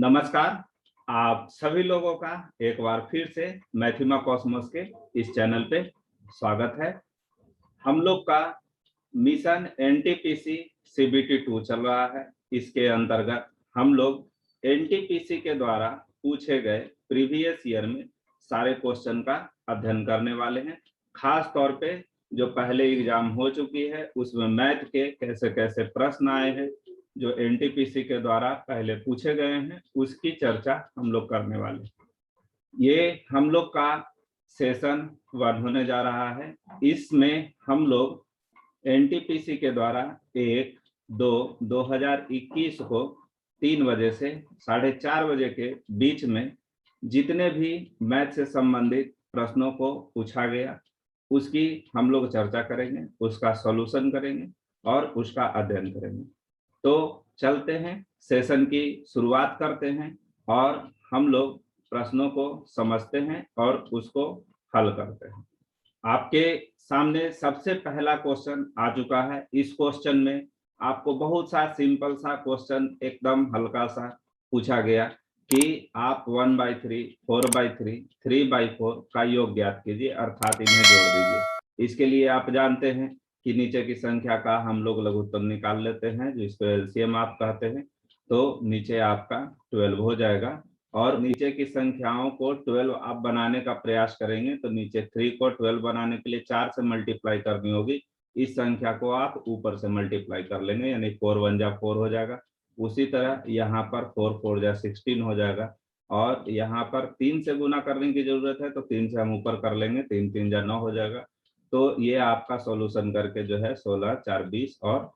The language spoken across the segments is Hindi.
नमस्कार। आप सभी लोगों का एक बार फिर से मैथिमा कॉस्मोस के इस चैनल पे स्वागत है। हम लोग का मिशन एनटीपीसी सीबीटी 2 चल रहा है। इसके अंतर्गत हम लोग एनटीपीसी के द्वारा पूछे गए प्रीवियस ईयर में सारे क्वेश्चन का अध्ययन करने वाले हैं। खास तौर पे जो पहले एग्जाम हो चुकी है उसमें मैथ के कैसे कैसे प्रश्न आए हैं जो एनटीपीसी के द्वारा पहले पूछे गए हैं उसकी चर्चा हम लोग करने वाले। ये हम लोग का सेशन 1 होने जा रहा है। इसमें हम लोग एनटीपीसी के द्वारा 1-2-2021 को 3 बजे से 4:30 बजे के बीच में जितने भी मैथ से संबंधित प्रश्नों को पूछा गया उसकी हम लोग चर्चा करेंगे, उसका सॉल्यूशन करेंगे और उसका अध्ययन करेंगे। तो चलते हैं, सेशन की शुरुआत करते हैं और हम लोग प्रश्नों को समझते हैं और उसको हल करते हैं। आपके सामने सबसे पहला क्वेश्चन आ चुका है। इस क्वेश्चन में आपको बहुत सा सिंपल सा क्वेश्चन एकदम हल्का सा पूछा गया कि आप 1/3, 4/3, 3/4 का योग ज्ञात कीजिए, अर्थात इन्हें जोड़ दीजिए। इसके लिए आप जानते हैं कि नीचे की संख्या का हम लोग लघुत्तम निकाल लेते हैं जिसको एलसीएम आप कहते हैं। तो नीचे आपका 12 हो जाएगा और नीचे की संख्याओं को 12 आप बनाने का प्रयास करेंगे तो नीचे 3 को 12 बनाने के लिए 4 से मल्टीप्लाई करनी होगी। इस संख्या को आप ऊपर से मल्टीप्लाई कर लेंगे, यानी 4 1 जा 4 हो जाएगा। उसी तरह यहाँ पर 4 4 जा 16 हो जाएगा और यहाँ पर 3 से गुना करने की जरूरत है तो 3 से हम ऊपर कर लेंगे, 3 3 जा 9 हो जाएगा। तो ये आपका सॉल्यूशन करके जो है 16 4 20 और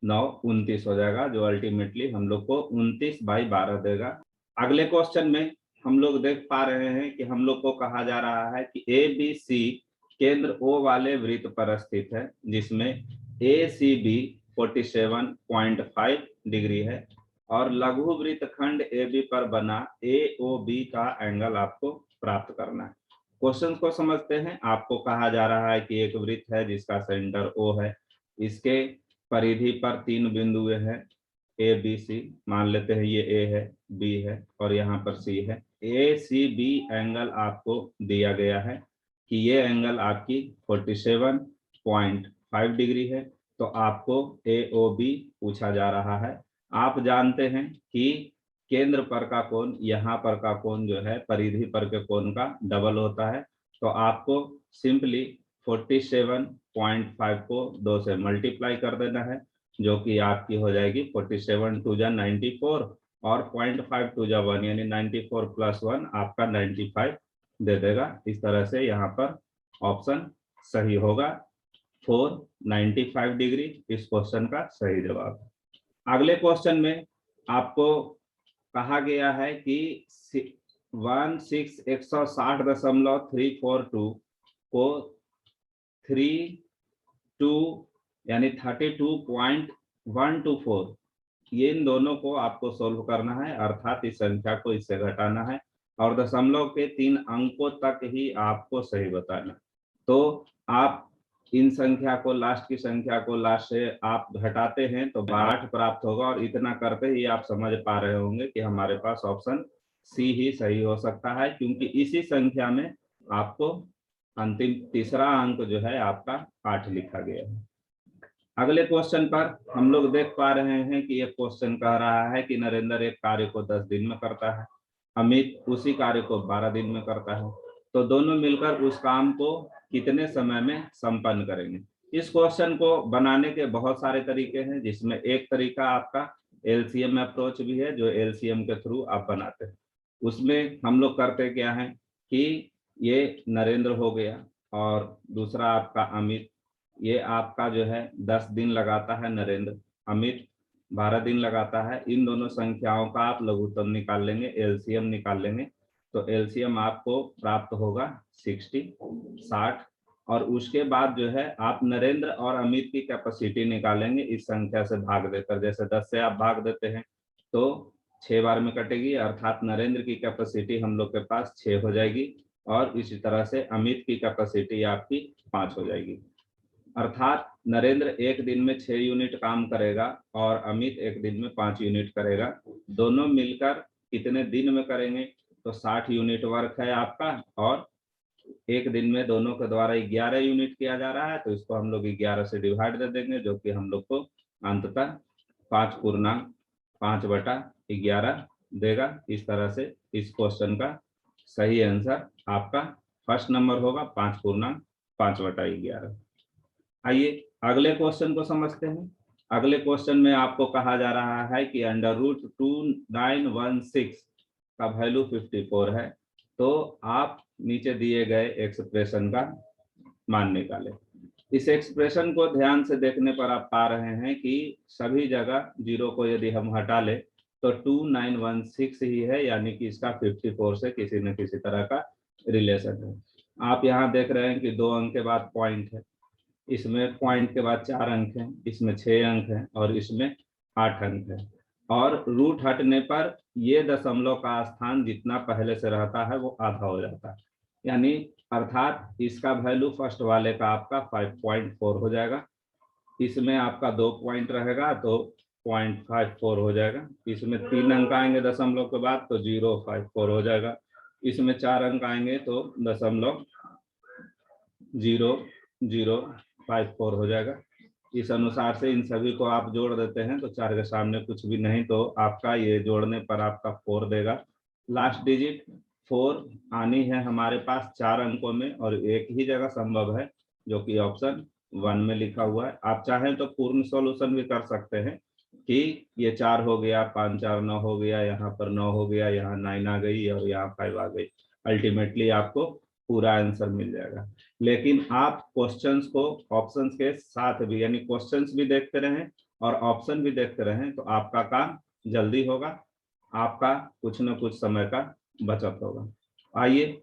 9 29 हो जाएगा, जो अल्टीमेटली हम लोग को 29/12 देगा। अगले क्वेश्चन में हम लोग देख पा रहे हैं कि हम लोग को कहा जा रहा है कि ए बी सी केंद्र ओ वाले वृत्त पर स्थित है जिसमें ए सी बी 47.5 डिग्री है और लघु वृत्त खंड ए बी पर बना ए ओ बी का एंगल आपको प्राप्त करना है। क्वेश्चन को समझते हैं। आपको कहा जा रहा है कि एक वृत्त है जिसका सेंटर ओ है, इसके परिधि पर 3 बिंदु हैं ए बी सी, मान लेते हैं ये ए है, बी है और यहाँ पर सी है। ए सी बी एंगल आपको दिया गया है कि ये एंगल आपकी 47.5 डिग्री है। तो आपको ए ओ बी पूछा जा रहा है। आप जानते हैं कि केंद्र पर का कोण, यहाँ पर का कोण जो है परिधि पर के कोण का डबल होता है। तो आपको सिंपली 47.5 को 2 से मल्टीप्लाई कर देना है जो कि आपकी हो जाएगी 47 2 जा 94 और 0.5 2 जा 1, यानी 94 + 1 आपका 95 दे देगा। इस तरह से यहाँ पर ऑप्शन सही होगा, 495 डिग्री इस क्वेश्चन का सही जवाब। अगले क्वेश्चन में आपको कहा गया है कि 160.342 को 32 यानी 32.124 ये इन दोनों को आपको सोल्व करना है, अर्थात इस संख्या को इससे घटाना है और दशमलव के 3 अंकों तक ही आपको सही बताना। तो आप इन संख्या को, लास्ट की संख्या को लास्ट से आप घटाते हैं तो 8 प्राप्त होगा और इतना करते ही आप समझ पा रहे होंगे कि हमारे पास ऑप्शन सी ही सही हो सकता है, क्योंकि इसी संख्या में आपको अंतिम तीसरा अंक जो है आपका 8 लिखा गया है। अगले क्वेश्चन पर हम लोग देख पा रहे हैं कि ये क्वेश्चन कह रहा है कि नरेंद्र एक कार्य को 10 दिन में करता है, अमित उसी कार्य को 12 दिन में करता है, तो दोनों मिलकर उस काम को कितने समय में संपन्न करेंगे। इस क्वेश्चन को बनाने के बहुत सारे तरीके हैं, जिसमें एक तरीका आपका एलसीएम अप्रोच भी है जो एलसीएम के थ्रू आप बनाते हैं। उसमें हम लोग करते क्या है कि ये नरेंद्र हो गया और दूसरा आपका अमित, ये आपका जो है 10 दिन लगाता है नरेंद्र, अमित 12 दिन लगाता है। इन दोनों संख्याओं का आप लघुत्तम निकाल लेंगे, एलसीएम निकाल लेंगे, तो एलसीएम आपको प्राप्त होगा 60 और उसके बाद जो है आप नरेंद्र और अमित की कैपेसिटी निकालेंगे इस संख्या से भाग देकर। जैसे 10 से आप भाग देते हैं तो 6 बार में कटेगी, अर्थात नरेंद्र की कैपेसिटी हम लोग के पास 6 हो जाएगी और इसी तरह से अमित की कैपेसिटी आपकी 5 हो जाएगी। अर्थात नरेंद्र एक दिन में 6 यूनिट काम करेगा और अमित एक दिन में 5 यूनिट करेगा। दोनों मिलकर कितने दिन में करेंगे, तो 60 यूनिट वर्क है आपका, और एक दिन में दोनों के द्वारा 11 यूनिट किया जा रहा है, तो इसको हम लोग 11 से डिवाइड दे देंगे, जो कि हम लोग को अंततः 5/5/11 देगा। इस तरह से इस क्वेश्चन का सही आंसर आपका फर्स्ट नंबर होगा 5/5/11। आइए अगले क्वेश्चन को समझते हैं। अगले क्वेश्चन में आपको कहा जा रहा है कि √2916 का वैल्यू 54 है, तो आप नीचे दिए गए एक्सप्रेशन का मान निकालें। इस एक्सप्रेशन को ध्यान से देखने पर आप पा रहे हैं कि सभी जगह जीरो को यदि हम हटा ले तो 2916 ही है, यानी कि इसका 54 से किसी न किसी तरह का रिलेशन है। आप यहाँ देख रहे हैं कि 2 अंक के बाद पॉइंट है, इसमें पॉइंट के बाद 4 अंक हैं, इसमें 6 अंक हैं और इसमें 8 अंक है। और रूट हटने पर ये दशमलव का स्थान जितना पहले से रहता है वो आधा हो जाता है, यानी अर्थात इसका वैल्यू फर्स्ट वाले का आपका 5.4 हो जाएगा। इसमें आपका 2 पॉइंट रहेगा तो 0.54 हो जाएगा। इसमें 3 अंक आएंगे दशमलव के बाद तो 0.54 हो जाएगा। इसमें 4 अंक आएंगे तो 0.0054 हो जाएगा। इस अनुसार से इन सभी को आप जोड़ देते हैं तो 4 के सामने कुछ भी नहीं, तो आपका ये जोड़ने पर आपका 4 देगा। लास्ट डिजिट 4 आनी है हमारे पास 4 अंकों में, और एक ही जगह संभव है जो कि ऑप्शन 1 में लिखा हुआ है। आप चाहें तो पूर्ण सॉल्यूशन भी कर सकते हैं कि ये 4 हो गया, 5 4 9 हो गया, यहाँ पर 9 हो गया, यहाँ 9 आ गई और यहाँ 5 आ गई। अल्टीमेटली आपको पूरा आंसर मिल जाएगा। लेकिन आप क्वेश्चंस को ऑप्शंस के साथ भी, यानी क्वेश्चंस भी देखते रहें और ऑप्शन भी देखते रहें, तो आपका काम जल्दी होगा, आपका कुछ न कुछ समय का बचत होगा। आइए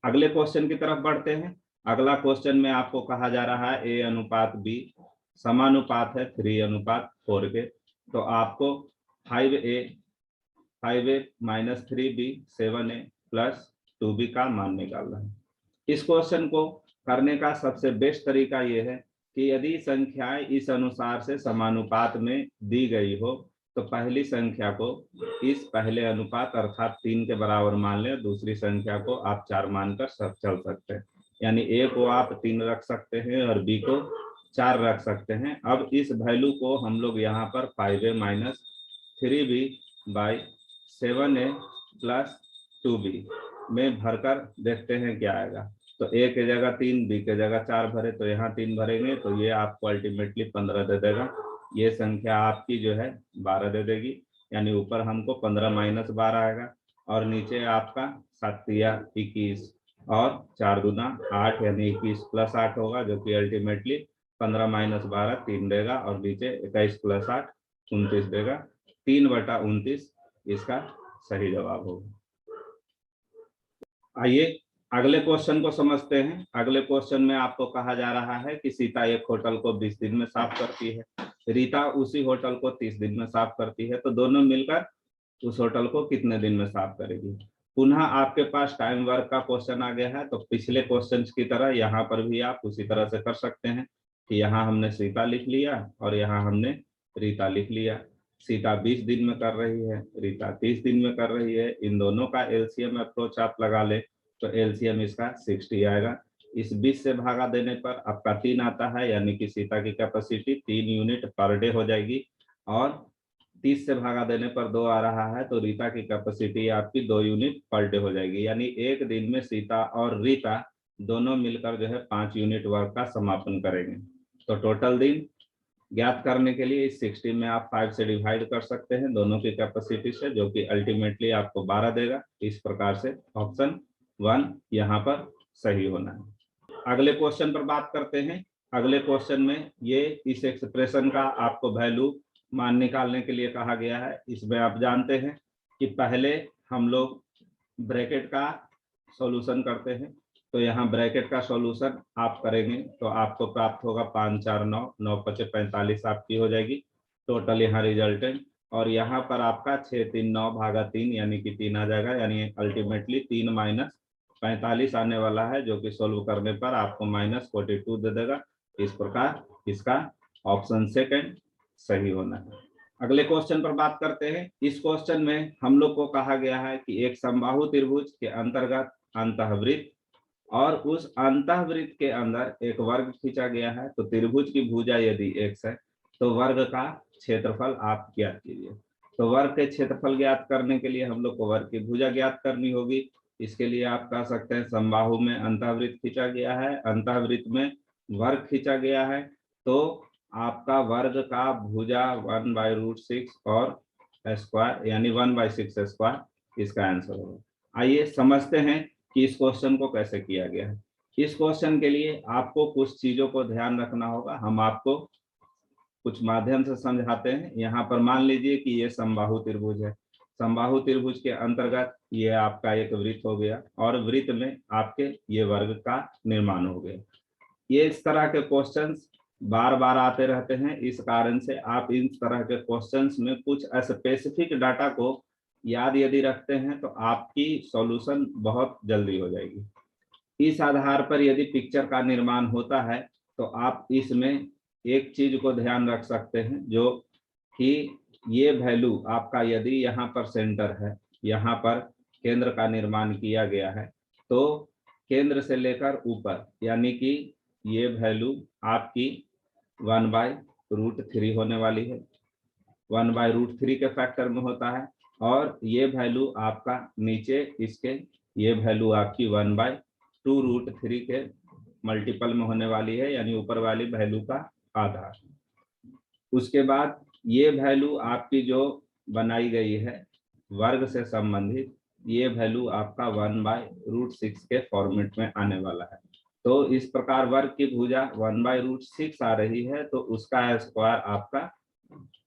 अगले क्वेश्चन की तरफ बढ़ते हैं। अगला क्वेश्चन में आपको कहा जा रहा है A/B समानुपात है 3/4 के, तो आपको 5A - 3B 7A + 2B का मान निकालना है। इस क्वेश्चन को करने का सबसे बेस्ट तरीका यह है कि यदि संख्याएं इस अनुसार से समानुपात में दी गई हो तो पहली संख्या को इस पहले अनुपात अर्थात 3 के बराबर मान लें, दूसरी संख्या को आप 4 मानकर चल सकते हैं। यानी A को आप 3 रख सकते हैं और B को 4 रख सकते हैं। अब इस वैल्यू को हम लोग यहाँ पर 5A - 3B / 7A + 2B में भरकर देखते हैं क्या आएगा। तो A के जगह 3, B के जगह 4 भरे, तो यहाँ 3 भरेंगे तो ये आपको अल्टीमेटली 15 दे देगा। ये संख्या आपकी जो है 12 दे देगी, यानी ऊपर हमको 15 - 12 आएगा और नीचे आपका 7 या 21 और 4 दूना 8, यानी 21 + 8 होगा, जो कि अल्टीमेटली 15 - 12 3 देगा और नीचे 21 + 8 29 देगा। 3/29 इसका सही जवाब होगा। आइए अगले क्वेश्चन को समझते हैं। अगले क्वेश्चन में आपको कहा जा रहा है कि सीता एक होटल को 20 दिन में साफ करती है, रीता उसी होटल को 30 दिन में साफ करती है, तो दोनों मिलकर उस होटल को कितने दिन में साफ करेगी। पुनः आपके पास टाइम वर्क का क्वेश्चन आ गया है, तो पिछले क्वेश्चन की तरह यहाँ पर भी आप उसी तरह से कर सकते हैं कि यहाँ हमने सीता लिख लिया और यहाँ हमने रीता लिख लिया। सीता 20 दिन में कर रही है, रीता 30 दिन में कर रही है। इन दोनों का एलसीएम अप्रोच आप लगा ले तो एलसीएम इसका 60 आएगा। इस 20 से भागा देने पर आपका 3 आता है, यानी कि सीता की कैपेसिटी 3 यूनिट पर डे हो जाएगी। और 30 से भागा देने पर 2 आ रहा है, तो रीता की कैपेसिटी आपकी 2 यूनिट पर डे हो जाएगी। यानी एक दिन में सीता और रीता दोनों मिलकर जो है 5 यूनिट वर्क का समापन करेंगे। तो टोटल दिन ज्ञात करने के लिए इस 60 में आप 5 से डिवाइड कर सकते हैं दोनों की कैपेसिटी से, जो कि अल्टीमेटली आपको 12 देगा। इस प्रकार से ऑप्शन 1 यहाँ पर सही होना है। अगले क्वेश्चन पर बात करते हैं। अगले क्वेश्चन में ये इस एक्सप्रेशन का आपको वैल्यू मान निकालने के लिए कहा गया है। इसमें आप जानते हैं कि पहले हम लोग ब्रैकेट का सॉल्यूशन करते हैं, तो यहाँ ब्रैकेट का सॉल्यूशन आप करेंगे तो आपको प्राप्त होगा 5 4 9 9 5 45 आपकी हो जाएगी टोटल यहाँ रिजल्टेंट। और यहाँ पर आपका 6 3 9 भागा 3 यानी कि 3 आ जाएगा, यानी अल्टीमेटली 3 - 45 आने वाला है, जो कि सोल्व करने पर आपको -42 दे देगा। इस प्रकार इसका ऑप्शन सेकंड सही होना है। अगले क्वेश्चन पर बात करते हैं। इस क्वेश्चन में हम लोग को कहा गया है कि एक समबाहु त्रिभुज के अंतर्गत अंतःवृत्त और उस अंतःवृत्त के अंदर एक वर्ग खींचा गया है। तो त्रिभुज की भुजा यदि x है तो वर्ग का क्षेत्रफल आप ज्ञात कीजिए। तो वर्ग के क्षेत्रफल ज्ञात करने के लिए हम लोग को वर्ग की भुजा ज्ञात करनी होगी। इसके लिए आप कह सकते हैं समबाहु में अंतःवृत्त खींचा गया है, अंतःवृत्त में वर्ग खींचा गया है, तो आपका वर्ग का भुजा 1/√6 और स्क्वायर यानी 1/6 स्क्वायर इसका आंसर होगा। आइए समझते हैं कि इस क्वेश्चन को कैसे किया गया है। इस क्वेश्चन के लिए आपको कुछ चीजों को ध्यान रखना होगा, हम आपको कुछ माध्यम से समझाते हैं। यहाँ पर मान लीजिए कि ये समबाहु त्रिभुज है। समबाहु त्रिभुज के अंतर्गत ये आपका एक वृत्त हो गया और वृत्त में आपके ये वर्ग का निर्माण हो गया। ये इस तरह के क्वेश्चंस बार बार आते रहते हैं, इस कारण से आप इन तरह के क्वेश्चंस में कुछ स्पेसिफिक डाटा को याद यदि रखते हैं तो आपकी सॉल्यूशन बहुत जल्दी हो जाएगी। इस आधार पर यदि पिक्चर का निर्माण होता है तो आप इसमें एक चीज को ध्यान रख सकते हैं, जो कि ये वैल्यू आपका यदि यहाँ पर सेंटर है, यहाँ पर केंद्र का निर्माण किया गया है, तो केंद्र से लेकर ऊपर यानी कि ये वैल्यू आपकी 1/√3 होने वाली है, 1/√3 के फैक्टर में होता है। और ये वैल्यू आपका नीचे इसके ये वैल्यू आपकी 1/2√3 के मल्टीपल में होने वाली है, यानी ऊपर वाली वैल्यू का आधा। उसके बाद ये वैल्यू आपकी जो बनाई गई है वर्ग से संबंधित, ये वैल्यू आपका 1/√6 के फॉर्मेट में आने वाला है। तो इस प्रकार वर्ग की भुजा 1/√6 आ रही है, तो उसका स्क्वायर आपका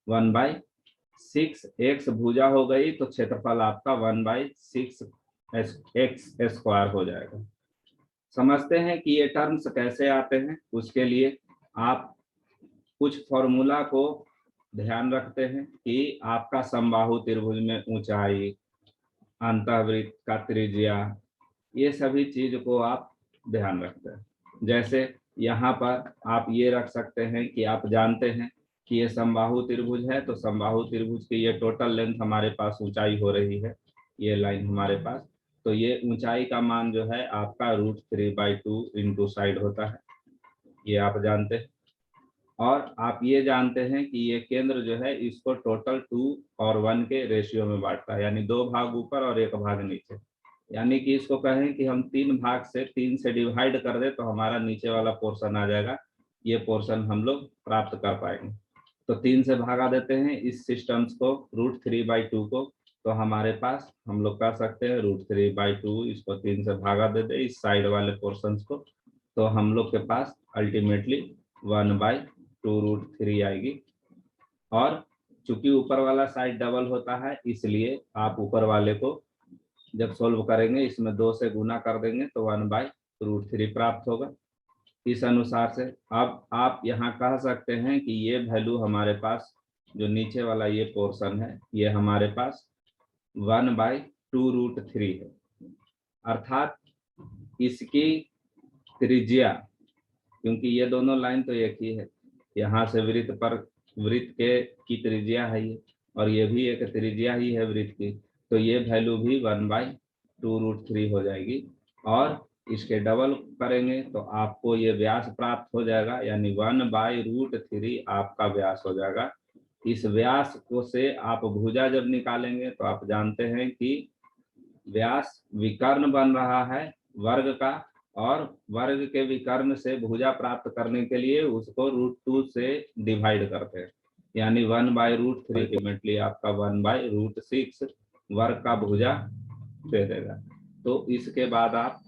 1/6 x भुजा हो गई, तो क्षेत्रफल आपका 1/6 x स्क्वायर हो जाएगा। समझते हैं कि ये टर्म्स कैसे आते हैं। उसके लिए आप कुछ फॉर्मूला को ध्यान रखते हैं कि आपका समबाहु त्रिभुज में ऊंचाई, अंतःवृत्त का त्रिज्या, ये सभी चीज को आप ध्यान रखते हैं। जैसे यहाँ पर आप ये रख सकते हैं कि आप जानते हैं कि ये समबाहु त्रिभुज है, तो समबाहु त्रिभुज की ये टोटल लेंथ हमारे पास ऊंचाई हो रही है, ये लाइन हमारे पास, तो ये ऊंचाई का मान जो है आपका √3/2 इंटू साइड होता है, ये आप जानते हैं। और आप ये जानते हैं कि ये केंद्र जो है इसको टोटल 2 और 1 के रेशियो में बांटता है, यानी 2 भाग ऊपर और 1 भाग नीचे। यानी कि इसको कहें कि हम 3 भाग से 3 से डिवाइड कर दे तो हमारा नीचे वाला पोर्शन आ जाएगा, ये पोर्शन हम लोग प्राप्त कर पाएंगे। तो 3 से भागा देते हैं इस सिस्टम्स को, √3/2 को, तो हमारे पास हम लोग कर सकते हैं √3/2, इसको 3 से भागा देते इस साइड वाले पोर्शन को, तो हम लोग के पास अल्टीमेटली 1/2√3 आएगी। और चूंकि ऊपर वाला साइड डबल होता है, इसलिए आप ऊपर वाले को जब सोल्व करेंगे इसमें 2 से गुना कर देंगे तो 1/√3 प्राप्त होगा। इस अनुसार से अब आप यहाँ कह सकते हैं कि ये वैल्यू हमारे पास जो नीचे वाला ये पोर्शन है, ये हमारे पास 1/2√3 है, अर्थात इसकी त्रिज्या, क्योंकि ये दोनों लाइन तो एक ही है, यहाँ से वृत्त पर वृत्त के की त्रिज्या है ये, और ये भी एक त्रिज्या ही है वृत्त की, तो ये वैल्यू भी 1/2√3 हो जाएगी। और इसके डबल करेंगे तो आपको ये व्यास प्राप्त हो जाएगा, यानी 1/√3 आपका व्यास हो जाएगा। इस व्यास को से आप भुजा जब निकालेंगे तो आप जानते हैं कि व्यास विकर्ण बन रहा है वर्ग का, और वर्ग के विकर्ण से भुजा प्राप्त करने के लिए उसको √2 से डिवाइड करते हैं, यानी 1/√3 अल्टीमेटली आपका 1/√6 वर्ग का भुजा दे देगा। तो इसके बाद आप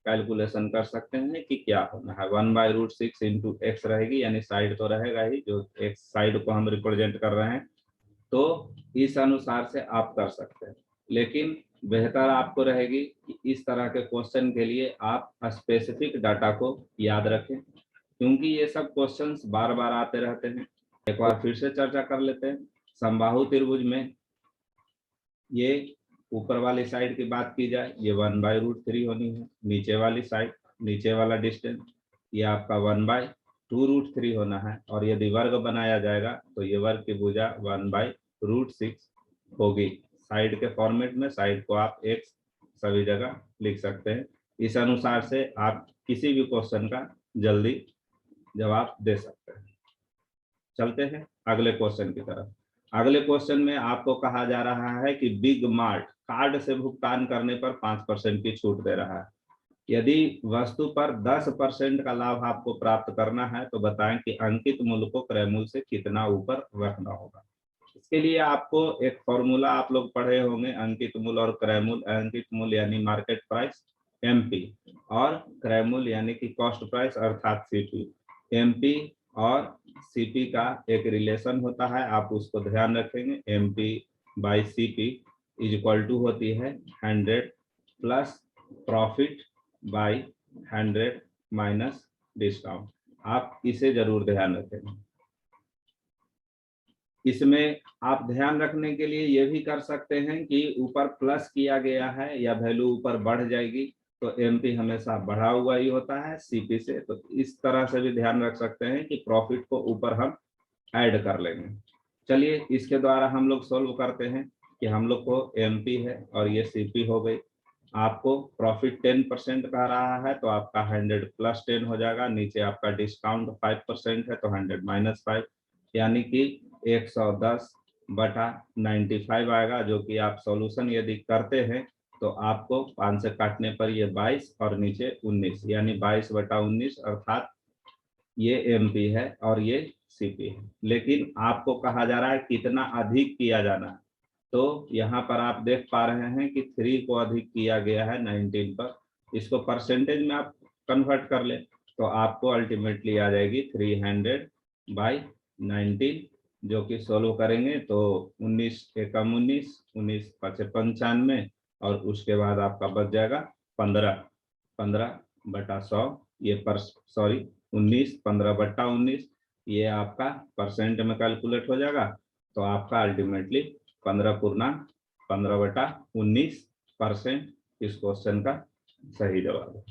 कैलकुलेशन कर सकते हैं कि क्या होना है। 1/√6 इंटू एक्स रहेगी, यानी साइड तो रहेगा ही, जो एक्स साइड को हम रिप्रेजेंट कर रहे हैं, तो इस अनुसार से आप कर सकते हैं। लेकिन बेहतर आपको रहेगी कि इस तरह के क्वेश्चन के लिए आप स्पेसिफिक डाटा को याद रखें, क्योंकि ये सब क्वेश्चंस बार बार आते रहते हैं। एक बार फिर से चर्चा कर लेते हैं। समबाहु त्रिभुज में ये ऊपर वाली साइड की बात की जाए, ये 1/√3 होनी है। नीचे वाली साइड, नीचे वाला डिस्टेंस, ये आपका 1/2 2√3 होना है, और यदि वर्ग बनाया जाएगा तो ये वर्ग की भुजा 1/√6 होगी। साइड के फॉर्मेट में साइड को आप x सभी जगह लिख सकते हैं। इस अनुसार से आप किसी भी क्वेश्चन का जल्दी जवाब दे सकते हैं। चलते हैं अगले क्वेश्चन की तरफ। अगले क्वेश्चन में आपको कहा जा रहा है कि बिग मार्ट कार्ड से भुगतान करने पर 5% की छूट दे रहा है। यदि वस्तु पर 10% का लाभ आपको प्राप्त करना है तो बताएं कि अंकित मूल्य को क्रय मूल्य से कितना ऊपर रखना होगा। इसके लिए आपको एक फॉर्मूला आप लोग पढ़े होंगे, अंकित मूल्य और क्रय मूल्य। अंकित मूल्य यानी मार्केट प्राइस एमपी, और क्रय मूल्य यानी कि कॉस्ट प्राइस अर्थात सीपी। एमपी और सीपी का एक रिलेशन होता है, आप उसको ध्यान रखेंगे। MP by CP is equal to होती है 100 plus profit by 100 minus discount. आप इसे जरूर ध्यान रखेंगे। इसमें आप ध्यान रखने के लिए ये भी कर सकते हैं कि ऊपर प्लस किया गया है या वैल्यू ऊपर बढ़ जाएगी तो एमपी हमेशा बढ़ा हुआ ही होता है सीपी से, तो इस तरह से भी ध्यान रख सकते हैं कि प्रॉफिट को ऊपर हम ऐड कर लेंगे। चलिए इसके द्वारा हम लोग सोल्व करते हैं कि हम लोग को एमपी है और ये सीपी हो गई। आपको प्रॉफिट 10% कह रहा है तो आपका 100 प्लस 10 हो जाएगा। नीचे आपका डिस्काउंट 5% है तो 100 माइनस 5, यानी कि 110 बटा 95 आएगा, जो कि आप सॉल्यूशन यदि करते हैं तो आपको 5 से काटने पर ये 22 और नीचे 19, यानी 22 बटा 19 अर्थात ये एमपी है और ये सीपी है। लेकिन आपको कहा जा रहा है कितना अधिक किया जाना है, तो यहाँ पर आप देख पा रहे हैं कि 3 को अधिक किया गया है 19 पर। इसको परसेंटेज में आप कन्वर्ट कर ले तो आपको अल्टीमेटली आ जाएगी 300 बाई 19, जो कि सोल्व करेंगे तो 19 एकम 19, 19 पचे 95, और उसके बाद आपका बच जाएगा 15 बटा 100, ये पर सॉरी 19 15 बटा 19, ये आपका परसेंट में कैलकुलेट हो जाएगा। तो आपका अल्टीमेटली 15/15/19% इस क्वेश्चन का सही जवाब है।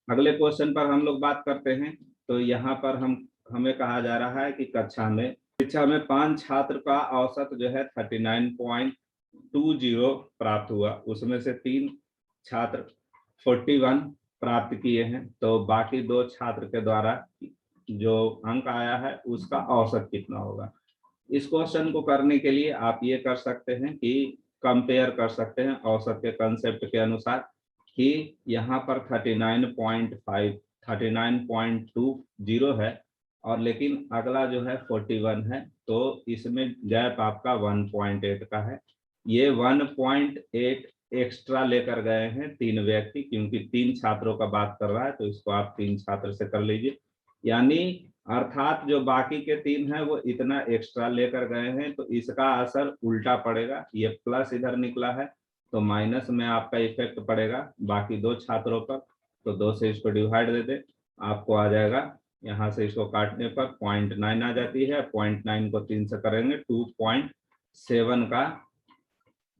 अगले क्वेश्चन पर हम लोग बात करते हैं। तो यहाँ पर हमें कहा जा रहा है कि कक्षा में 5 छात्र का औसत जो है 39.20 प्राप्त हुआ, उसमें से 3 छात्र 41 प्राप्त किए हैं, तो बाकी 2 छात्र के द्वारा जो अंक आया है उसका औसत कितना होगा। इस क्वेश्चन को करने के लिए आप ये कर सकते हैं कि कंपेयर कर सकते हैं औसत के कंसेप्ट के अनुसार कि यहाँ पर 39.20 है और लेकिन अगला जो है 41 है, तो इसमें गैप आपका 1.8 का है। ये 1.8 एक्स्ट्रा लेकर गए हैं 3 व्यक्ति, क्योंकि 3 छात्रों का बात कर रहा है तो इसको आप 3 छात्र से कर लीजिए, यानी अर्थात जो बाकी के 3 हैं वो इतना एक्स्ट्रा लेकर गए हैं, तो इसका असर उल्टा पड़ेगा। ये प्लस इधर निकला है तो माइनस में आपका इफेक्ट पड़ेगा बाकी 2 छात्रों पर। तो 2 से इसको डिवाइड दे दे, आपको आ जाएगा यहाँ से इसको काटने पर 0.9 आ जाती है। 0.9 को 3 से करेंगे 2.7 का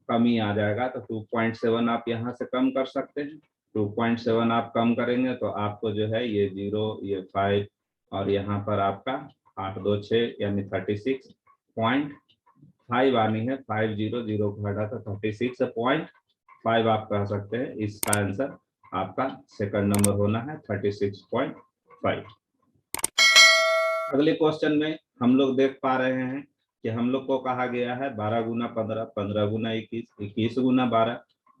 कमी आ जाएगा, तो 2.7 आप यहाँ से कम कर सकते हैं। 2.7 आप कम करेंगे तो आपको जो है ये 0, ये 5 और यहाँ पर आपका 8 2 6 यानी 36.5 आनी है। 500 को हटा तो 36.5 आप कह सकते हैं। इसका आंसर आपका सेकंड नंबर होना है 36.5। अगले क्वेश्चन में हम लोग देख पा रहे हैं कि हम लोग को कहा गया है 12 गुना 15, 15 गुना 21, 21 गुना 12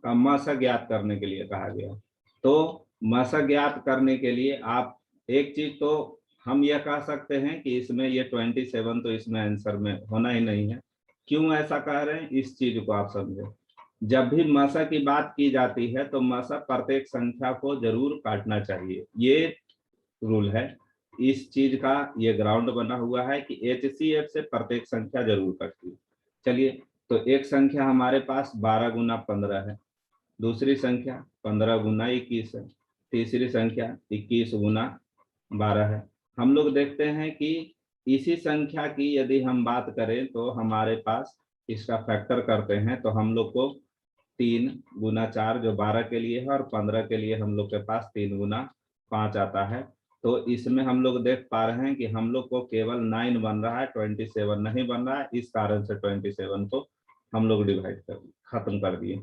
का मसा ज्ञात करने के लिए कहा गया। तो मसा ज्ञात करने के लिए आप एक चीज तो हम यह कह सकते हैं कि इसमें ये 27 तो इसमें आंसर में होना ही नहीं है। क्यों ऐसा कह रहे हैं इस चीज को आप समझे। जब भी मसा की बात की जाती है तो मसा प्रत्येक संख्या को जरूर काटना चाहिए, ये रूल है। इस चीज का ये ग्राउंड बना हुआ है कि HCF से प्रत्येक संख्या जरूर कटती है। चलिए, तो एक संख्या हमारे पास 12 गुना 15 है, दूसरी संख्या 15 गुना 21 है, तीसरी संख्या 21 गुना 12 है। हम लोग देखते हैं कि इसी संख्या की यदि हम बात करें तो हमारे पास इसका फैक्टर करते हैं तो हम लोग को 3 गुना 4 जो 12 के लिए है और 15 के लिए हम लोग के पास 3 गुना 5 आता है। तो इसमें हम लोग देख पा रहे हैं कि हम लोग को केवल 9 बन रहा है, 27 नहीं बन रहा है। इस कारण से 27 को हम लोग डिवाइड कर खत्म कर दिए।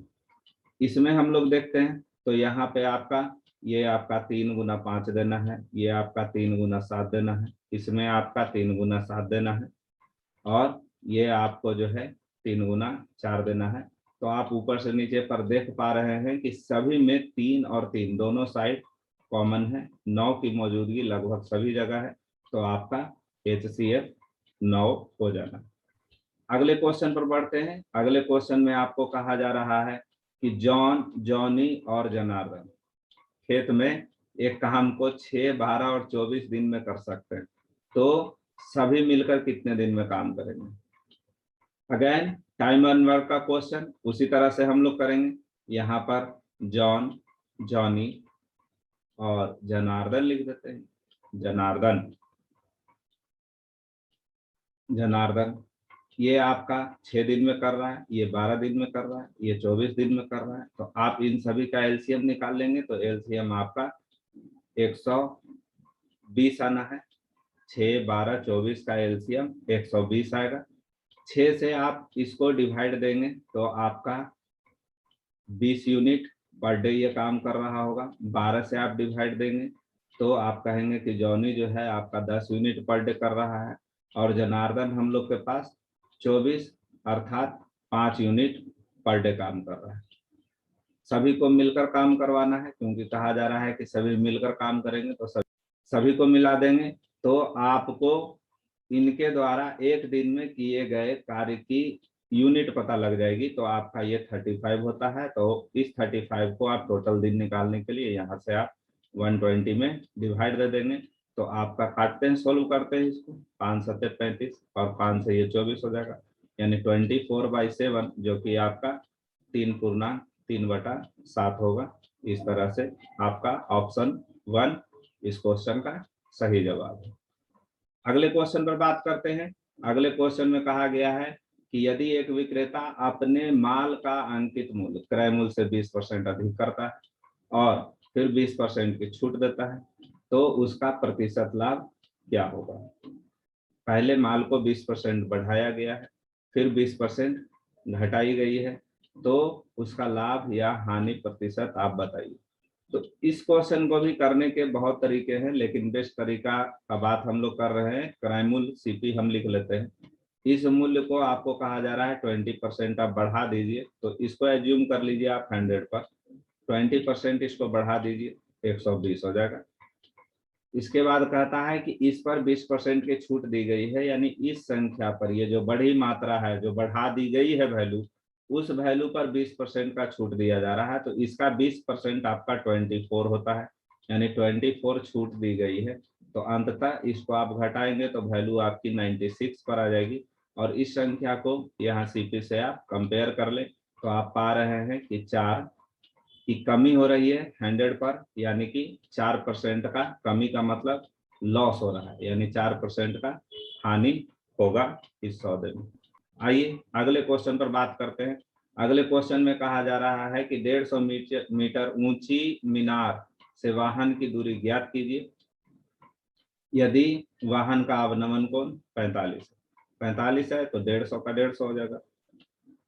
इसमें हम लोग देखते हैं तो यहाँ पे आपका ये आपका 3 गुना 5 देना है, ये आपका 3 गुना 7 देना है, इसमें आपका 3 गुना 7 देना है, और ये आपको जो है 3 गुना 4 देना है। तो आप ऊपर से नीचे पर देख पा रहे हैं कि सभी में 3 और 3 दोनों साइड कॉमन है। 9 की मौजूदगी लगभग सभी जगह है, तो आपका HCF 9 हो जाना। अगले क्वेश्चन पर बढ़ते हैं। अगले क्वेश्चन में आपको कहा जा रहा है कि जॉन, जॉनी और जनार्दन खेत में एक काम को 6, 12 और 24 दिन में कर सकते हैं, तो सभी मिलकर कितने दिन में काम करेंगे। अगेन टाइम एंड वर्क का क्वेश्चन उसी तरह से हम लोग करेंगे। यहाँ पर जॉन, जॉनी और जनार्दन लिख देते हैं। जनार्दन, जनार्दन ये आपका 6 दिन में कर रहा है, ये 12 दिन में कर रहा है, ये 24 दिन में कर रहा है। तो आप इन सभी का एलसीएम निकाल लेंगे तो एलसीएम आपका 120 आना है। 6, 12, 24 का एलसीएम 120 आएगा। 6 से आप इसको डिवाइड देंगे तो आपका 20 यूनिट पर डे ये काम कर रहा होगा। 12 से आप डिवाइड देंगे तो आप कहेंगे कि जॉनी जो है आपका 10 यूनिट पर डे कर रहा है, और जनार्दन हम लोग के पास 24 अर्थात 5 यूनिट पर डे काम कर रहा है। सभी को मिलकर काम करवाना है, क्योंकि कहा जा रहा है कि सभी मिलकर काम करेंगे, तो सभी को मिला देंगे तो आपको इनके द्वारा एक दिन में किए गए कार्य की यूनिट पता लग जाएगी। तो आपका ये 35 होता है। तो इस 35 को आप टोटल दिन निकालने के लिए यहाँ से आप 120 में डिवाइड दे देंगे। तो आपका काटते हैं, सोल्व करते हैं इसको, 5 7 35 और 5 से ये 24 हो जाएगा, यानी 24/7 जो कि आपका 3/3/7 होगा। इस तरह से आपका ऑप्शन 1 इस क्वेश्चन का सही जवाब है। अगले क्वेश्चन पर बात करते हैं। अगले क्वेश्चन में कहा गया है कि यदि एक विक्रेता अपने माल का अंकित मूल्य क्रय मूल्य से 20% अधिक करता है और फिर 20% की छूट देता है, तो उसका प्रतिशत लाभ क्या होगा। पहले माल को 20% बढ़ाया गया है, फिर 20% घटाई गई है, तो उसका लाभ या हानि प्रतिशत आप बताइए। तो इस क्वेश्चन को भी करने के बहुत तरीके हैं, लेकिन बेस्ट तरीका का बात हम लोग कर रहे हैं। क्रय मूल्य सीपी हम लिख लेते हैं। इस मूल्य को आपको कहा जा रहा है 20% आप बढ़ा दीजिए, तो इसको एज्यूम कर लीजिए आप 100 पर, 20% इसको बढ़ा दीजिए 120 हो जाएगा। इसके बाद कहता है कि इस पर 20% की छूट दी गई है, यानी इस संख्या पर ये जो बड़ी मात्रा है जो बढ़ा दी गई है वैल्यू, उस वैल्यू पर 20% का छूट दिया जा रहा है। तो इसका 20% आपका 24 होता है, यानी 24 छूट दी गई है। तो अंततः इसको आप घटाएंगे तो वैल्यू आपकी 96 पर आ जाएगी। और इस संख्या को यहाँ सीपी से आप कंपेयर कर ले तो आप पा रहे हैं कि 4 की कमी हो रही है 100 पर, यानी कि 4% का कमी का मतलब लॉस हो रहा है, यानी 4% का हानि होगा इस सौदे में। आइए अगले क्वेश्चन पर बात करते हैं। अगले क्वेश्चन में कहा जा रहा है कि 150 मीटर ऊंची मीनार से वाहन की दूरी ज्ञात कीजिए यदि वाहन का अवनमन कोण 45 है तो 150 का 150 हो जाएगा।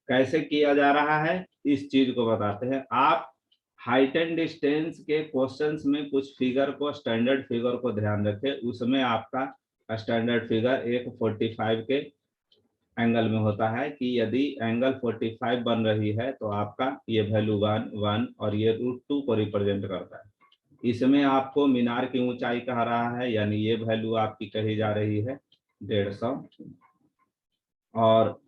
कैसे किया जा रहा है इस चीज को बताते हैं। आप हाइट एंड डिस्टेंस के क्वेश्चंस में कुछ फिगर को, स्टैंडर्ड फिगर को ध्यान रखें। उसमें आपका स्टैंडर्ड फिगर एक 45 के एंगल में होता है कि यदि एंगल 45 बन रही है तो आपका ये वैल्यू 1 और ये √2 को रिप्रेजेंट करता है। इसमें आपको मीनार की ऊंचाई कह रहा है, यानी ये वैल्यू आपकी कही जा रही है 150, और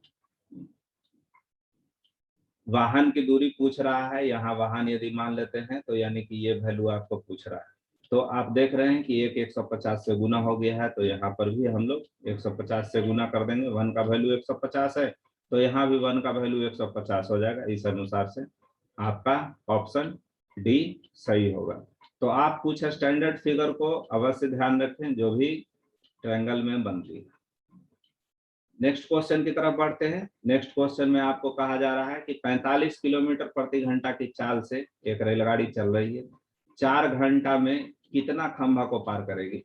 वाहन की दूरी पूछ रहा है। यहाँ वाहन यदि मान लेते हैं तो यानी कि ये वैल्यू आपको पूछ रहा है। तो आप देख रहे हैं कि एक 150 से गुना हो गया है, तो यहाँ पर भी हम लोग 150 से गुना कर देंगे। 1 का वैल्यू 150 है तो यहाँ भी 1 का वैल्यू 150 हो जाएगा। इस अनुसार से आपका ऑप्शन डी सही होगा। तो आप कुछ स्टैंडर्ड फिगर को अवश्य ध्यान रखें जो भी ट्रायंगल में बनती है। नेक्स्ट क्वेश्चन की तरफ बढ़ते हैं। नेक्स्ट क्वेश्चन में आपको कहा जा रहा है कि 45 किलोमीटर प्रति घंटा की चाल से एक रेलगाड़ी चल रही है। 4 घंटा में कितना खंभा को पार करेगी।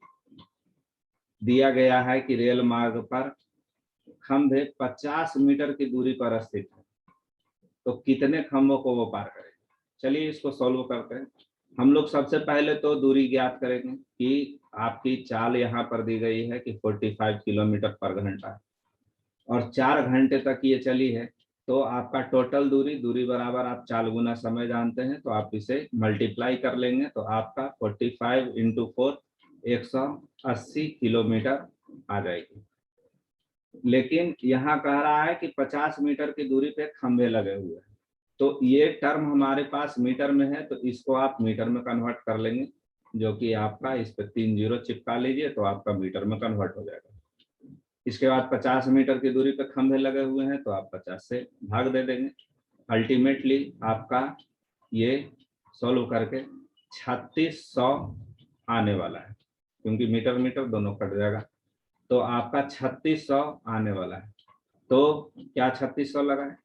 दिया गया है कि रेल मार्ग पर खंभे 50 मीटर की दूरी पर स्थित है, तो कितने खंभों को वो पार करेगी। चलिए इसको सॉल्व करते हैं। हम लोग सबसे पहले तो दूरी ज्ञात करेंगे कि आपकी चाल यहाँ पर दी गई है कि 45 किलोमीटर पर घंटा है और 4 घंटे तक ये चली है, तो आपका टोटल दूरी बराबर आप चाल गुना समय जानते हैं, तो आप इसे मल्टीप्लाई कर लेंगे तो आपका 45 इंटू 4 180 किलोमीटर आ जाएगी। लेकिन यहाँ कह रहा है कि 50 मीटर की दूरी पे खंभे लगे हुए हैं, तो ये टर्म हमारे पास मीटर में है, तो इसको आप मीटर में कन्वर्ट कर लेंगे, जो कि आपका इस पे 3 जीरो चिपका लीजिए तो आपका मीटर में कन्वर्ट हो जाएगा। इसके बाद 50 मीटर की दूरी पे खंभे लगे हुए हैं, तो आप 50 से भाग दे देंगे। अल्टीमेटली आपका ये सॉल्व करके 3600 आने वाला है, क्योंकि मीटर मीटर दोनों कट जाएगा, तो आपका 3600 आने वाला है। तो क्या 3600 लगाए,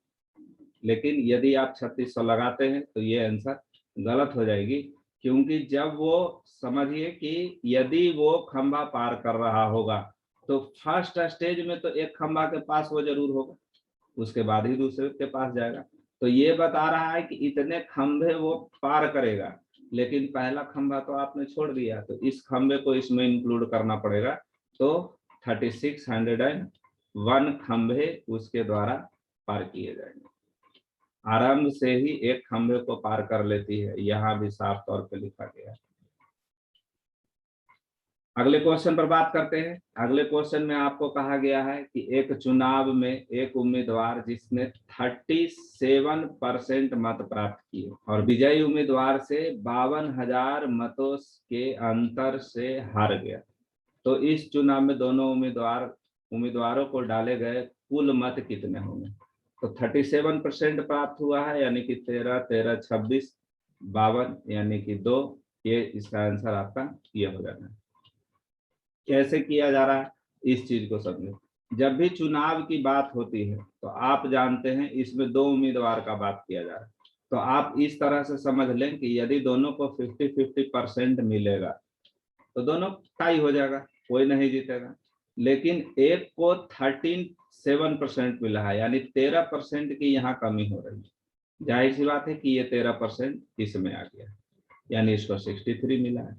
लेकिन यदि आप 3600 लगाते हैं तो ये आंसर गलत हो जाएगी, क्योंकि जब वो समझिए कि यदि वो खंभा पार कर रहा होगा तो फर्स्ट स्टेज में तो एक खंभा के पास वो जरूर होगा, उसके बाद ही दूसरे के पास जाएगा। तो ये बता रहा है कि इतने खंभे वो पार करेगा, लेकिन पहला खंभा तो आपने छोड़ दिया, तो इस खंभे को इसमें इंक्लूड करना पड़ेगा। तो 3601 खंभे उसके द्वारा पार किए जाएंगे। आरंभ से ही एक खंभे को पार कर लेती है, यहाँ भी साफ तौर पे लिखा गया है। अगले क्वेश्चन पर बात करते हैं। अगले क्वेश्चन में आपको कहा गया है कि एक चुनाव में एक उम्मीदवार जिसने 37% मत प्राप्त किए और विजयी उम्मीदवार से 52,000 मतों के अंतर से हार गया, तो इस चुनाव में दोनों उम्मीदवारों को डाले गए कुल मत कितने होंगे। तो 37% प्राप्त हुआ है, यानी कि 13, 13, 26, 52 यानी कि 2, ये इसका आंसर आपका ये हो जाना है। कैसे किया जा रहा है इस चीज को समझें। जब भी चुनाव की बात होती है तो आप जानते हैं इसमें 2 उम्मीदवार का बात किया जा रहा है, तो आप इस तरह से समझ लें कि यदि दोनों को 50-50% मिलेगा तो दोनों टाई हो जाएगा, कोई नहीं जीतेगा। लेकिन एक को 13.7% मिला है, यानी 13% की यहाँ कमी हो रही है। जाहिर सी बात है कि ये 13% इसमें आ गया, यानी इसको 63 मिला है।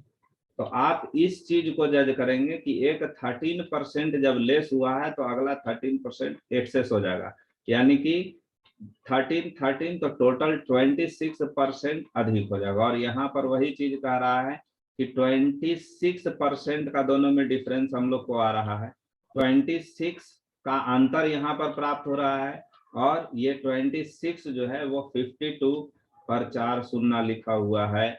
तो आप इस चीज को जज करेंगे कि एक 13% जब लेस हुआ है तो अगला 13% एक्सेस हो जाएगा, यानी कि 13 तो टोटल 26% अधिक हो जाएगा। और यहाँ पर वही चीज कह रहा है कि 26% का दोनों में डिफरेंस हम लोग को आ रहा है, 26 का अंतर यहाँ पर प्राप्त हो रहा है, और ये 26 जो है वो 52 पर 4 शून्य लिखा हुआ है।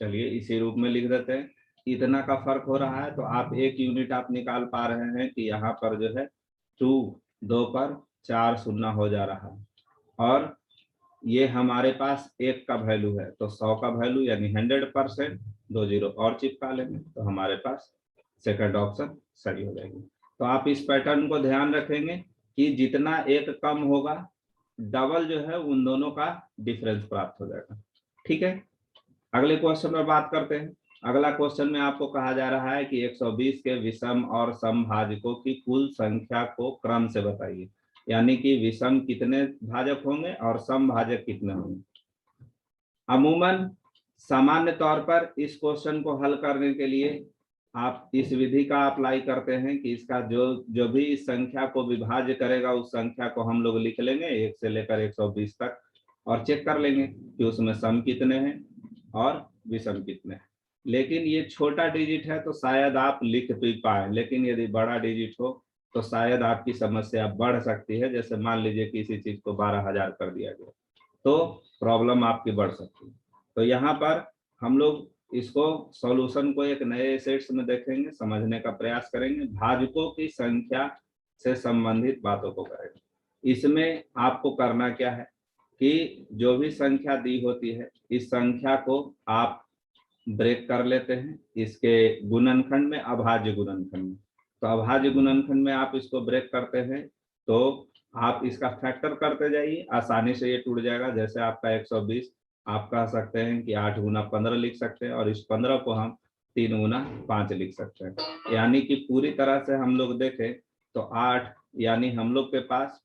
चलिए इसी रूप में लिख देते हैं, इतना का फर्क हो रहा है। तो आप एक यूनिट आप निकाल पा रहे हैं कि यहाँ पर जो है 2 पर 4 शून्य हो जा रहा है, और ये हमारे पास 1 का वैल्यू है, तो 100 का वैल्यू यानी 100%, 2 जीरो और चिपका लेंगे तो हमारे पास सेकंड ऑप्शन सही हो जाएगी। तो आप इस पैटर्न को ध्यान रखेंगे कि जितना एक कम होगा डबल जो है उन दोनों का डिफरेंस प्राप्त हो जाएगा। ठीक है, अगले क्वेश्चन पर बात करते हैं। अगला क्वेश्चन में आपको कहा जा रहा है कि 120 के विषम और समभाजकों की कुल संख्या को क्रम से बताइए, यानी कि विषम कितने भाजक होंगे और समभाजक कितने होंगे। अमूमन सामान्य तौर पर इस क्वेश्चन को हल करने के लिए आप इस विधि का अप्लाई करते हैं कि इसका जो भी इस संख्या को विभाज्य करेगा उस संख्या को हम लोग लिख लेंगे 1 से लेकर 120 तक, और चेक कर लेंगे कि उसमें सम कितने हैं और विषम कितने हैं। लेकिन ये छोटा डिजिट है तो शायद आप लिख भी पाए, लेकिन यदि बड़ा डिजिट हो तो शायद आपकी समस्या बढ़ सकती है। जैसे मान लीजिए किसी चीज को 12,000 कर दिया गया तो प्रॉब्लम आपकी बढ़ सकती है। तो यहाँ पर हम लोग इसको सॉल्यूशन को एक नए सेट्स में देखेंगे, समझने का प्रयास करेंगे, भाजकों की संख्या से संबंधित बातों को करेंगे। इसमें आपको करना क्या है कि जो भी संख्या दी होती है इस संख्या को आप ब्रेक कर लेते हैं इसके गुणनखंड में, अभाज्य गुणनखंड में। तो अभाज्य गुणनखंड में आप इसको ब्रेक करते हैं तो आप इसका फैक्टर करते जाइए, आसानी से ये टूट जाएगा। जैसे आपका 120 आप कह सकते हैं कि 8 गुना 15 लिख सकते हैं, और इस 15 को हम 3 गुना 5 लिख सकते हैं। यानी कि पूरी तरह से हम लोग देखें तो 8, यानी हम लोग के पास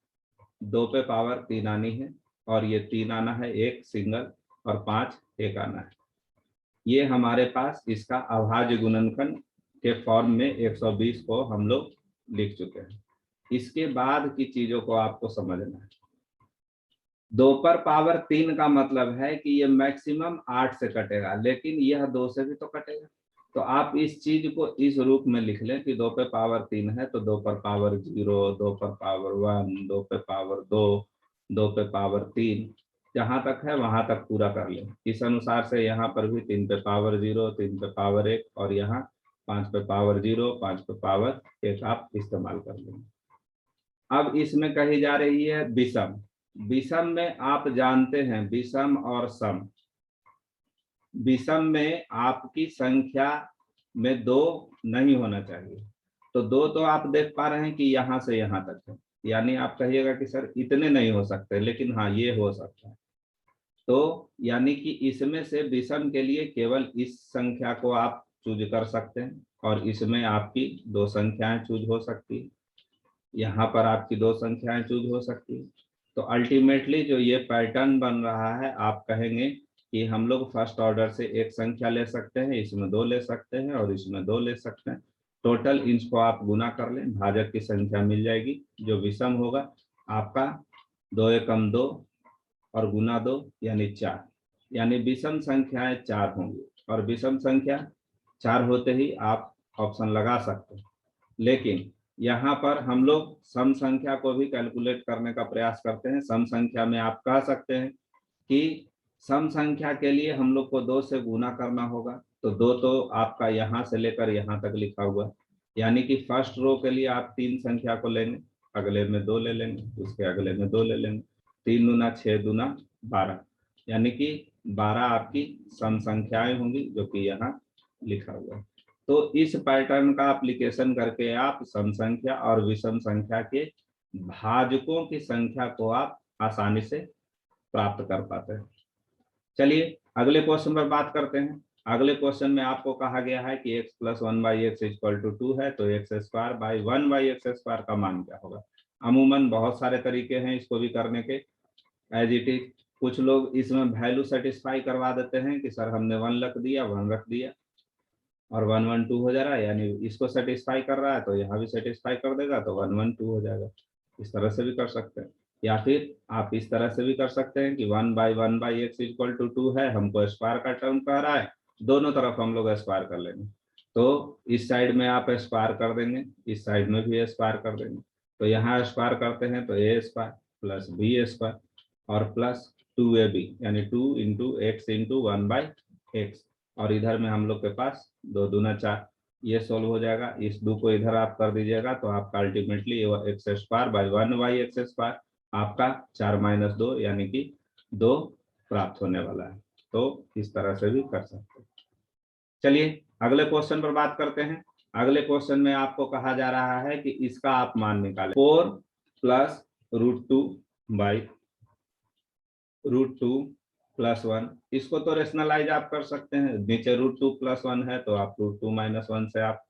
2 पे पावर 3 आनी है, और ये 3 आना है एक सिंगल, और 5 एक आना है। ये हमारे पास इसका अभाज्य गुणनखंड के फॉर्म में 120 को हम लोग लिख चुके हैं। इसके बाद की चीजों को आपको समझना है। 2 पर पावर 3 का मतलब है कि ये मैक्सिमम 8 से कटेगा, लेकिन यह 2 से भी तो कटेगा। तो आप इस चीज को इस रूप में लिख लें कि 2 पे पावर 3 है तो 2 पर पावर 0, 2 पर पावर 1, 2 पे पावर 2, 2 पे पावर 3, जहां तक है वहां तक पूरा कर लें। इस अनुसार से यहाँ पर भी 3 पे पावर 0, 3 पे पावर 1, और यहाँ 5 पे पावर 0, 5 पे पावर 1 आप इस्तेमाल कर लेंगे। अब इसमें कही जा रही है विषम। विषम में आप जानते हैं विषम और सम। विषम में आपकी संख्या में 2 नहीं होना चाहिए। तो 2 तो आप देख पा रहे हैं कि यहाँ से यहाँ तक है, यानी आप कहिएगा कि सर इतने नहीं हो सकते, लेकिन हाँ ये हो सकता है। तो यानी कि इसमें से विषम के लिए केवल इस संख्या को आप चूज कर सकते हैं, और इसमें आपकी 2 संख्याएं चूज हो सकती है, यहाँ पर आपकी 2 संख्याएं चूज हो सकती है। तो अल्टीमेटली जो ये पैटर्न बन रहा है, आप कहेंगे कि हम लोग फर्स्ट ऑर्डर से एक संख्या ले सकते हैं, इसमें 2 ले सकते हैं, और इसमें 2 ले सकते हैं। टोटल इसको आप गुना कर लें, भाजक की संख्या मिल जाएगी। जो विषम होगा आपका 2 एकम 2 और गुना 2 यानी 4, यानी विषम संख्याएं 4 होंगी। और विषम संख्या 4 होते ही आप ऑप्शन लगा सकते हैं। लेकिन यहाँ पर हम लोग सम संख्या को भी कैलकुलेट करने का प्रयास करते हैं। सम संख्या में आप कह सकते हैं कि सम संख्या के लिए हम लोग को 2 से गुना करना होगा। तो 2 तो आपका यहाँ से लेकर यहाँ तक लिखा हुआ है, यानी कि फर्स्ट रो के लिए आप 3 संख्या को लेंगे, अगले में 2 ले लेंगे, उसके अगले में 2 ले लेंगे। 3 दूना 6 दूना 12, यानी कि 12 आपकी सम संख्याएं होंगी, जो कि यहाँ लिखा हुआ है। तो इस पैटर्न का एप्लीकेशन करके आप सम संख्या और विषम संख्या के भाजकों की संख्या को आप आसानी से प्राप्त कर पाते हैं। चलिए अगले क्वेश्चन पर बात करते हैं। अगले क्वेश्चन में आपको कहा गया है कि x + 1/x = 2 है, तो x² / 1/x² का मान क्या होगा। अमूमन बहुत सारे तरीके हैं इसको भी करने के, एज इट इज। कुछ लोग इसमें वैल्यू सेटिस्फाई करवा देते हैं कि सर हमने 1 रख दिया, 1 रख दिया, और 1 1 2 हो जा रहा है, यानी इसको सेटिस्फाई कर रहा है तो यहाँ भी सेटिस्फाई कर देगा, तो 1 1 2 हो जाएगा। इस तरह से भी कर सकते हैं, या फिर आप इस तरह से भी कर सकते हैं कि 1/1/x = 2 है, हमको स्क्वायर का टर्म कह रहा है, दोनों तरफ हम लोग स्क्वायर कर लेंगे। तो इस साइड में आप स्क्वायर कर देंगे, इस साइड में भी स्क्वायर कर देंगे। तो यहाँ स्क्वायर करते हैं तो a² + b² और प्लस 2ab, यानी 2 × x × 1/x, और इधर में हम लोग के पास 2 दूना 4, ये सोल्व हो जाएगा। इस 2 को इधर आप कर दीजिएगा तो आपका अल्टीमेटली x² / 1/x² आपका 4 - 2 यानी कि 2 प्राप्त होने वाला है। तो इस तरह से भी कर सकते हैं। चलिए अगले क्वेश्चन पर बात करते हैं। अगले क्वेश्चन में आपको कहा जा रहा है कि इसका आप मान निकालें। 4 + √2 + 1, इसको तो रेशनलाइज आप कर सकते हैं। नीचे √2 + 1 है तो आप √2 - 1 से आप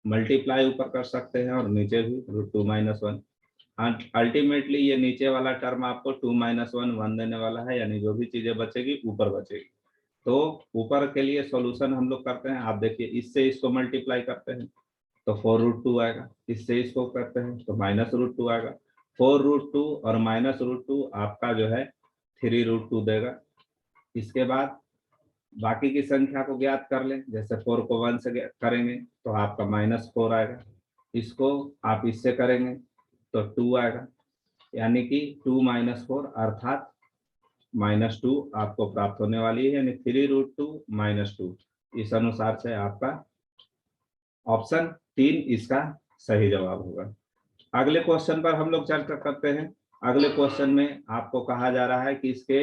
मल्टीप्लाई ऊपर कर सकते हैं, और नीचे भी √2 - 1। अल्टीमेटली ये नीचे वाला टर्म आपको 2 - 1 देने वाला है, यानी जो भी चीजें बचेगी ऊपर बचेगी। तो ऊपर के लिए सॉल्यूशन हम लोग करते हैं। आप देखिए इससे इसको मल्टीप्लाई करते हैं तो 4√2 आएगा, इससे इसको करते हैं तो -√2 आएगा। 4√2 और -√2 आपका जो है 3√2 देगा। इसके बाद बाकी की संख्या को ज्ञात कर लें। जैसे 4 को 1 से करेंगे तो आपका -4 आएगा, इसको आप इससे करेंगे तो 2 आएगा, यानी कि 2 - 4 अर्थात -2 आपको प्राप्त होने वाली है, यानी 3√2 - 2। इस अनुसार से आपका ऑप्शन 3 इसका सही जवाब होगा। अगले क्वेश्चन पर हम लोग चर्चा करते हैं। अगले क्वेश्चन में आपको कहा जा रहा है कि इसके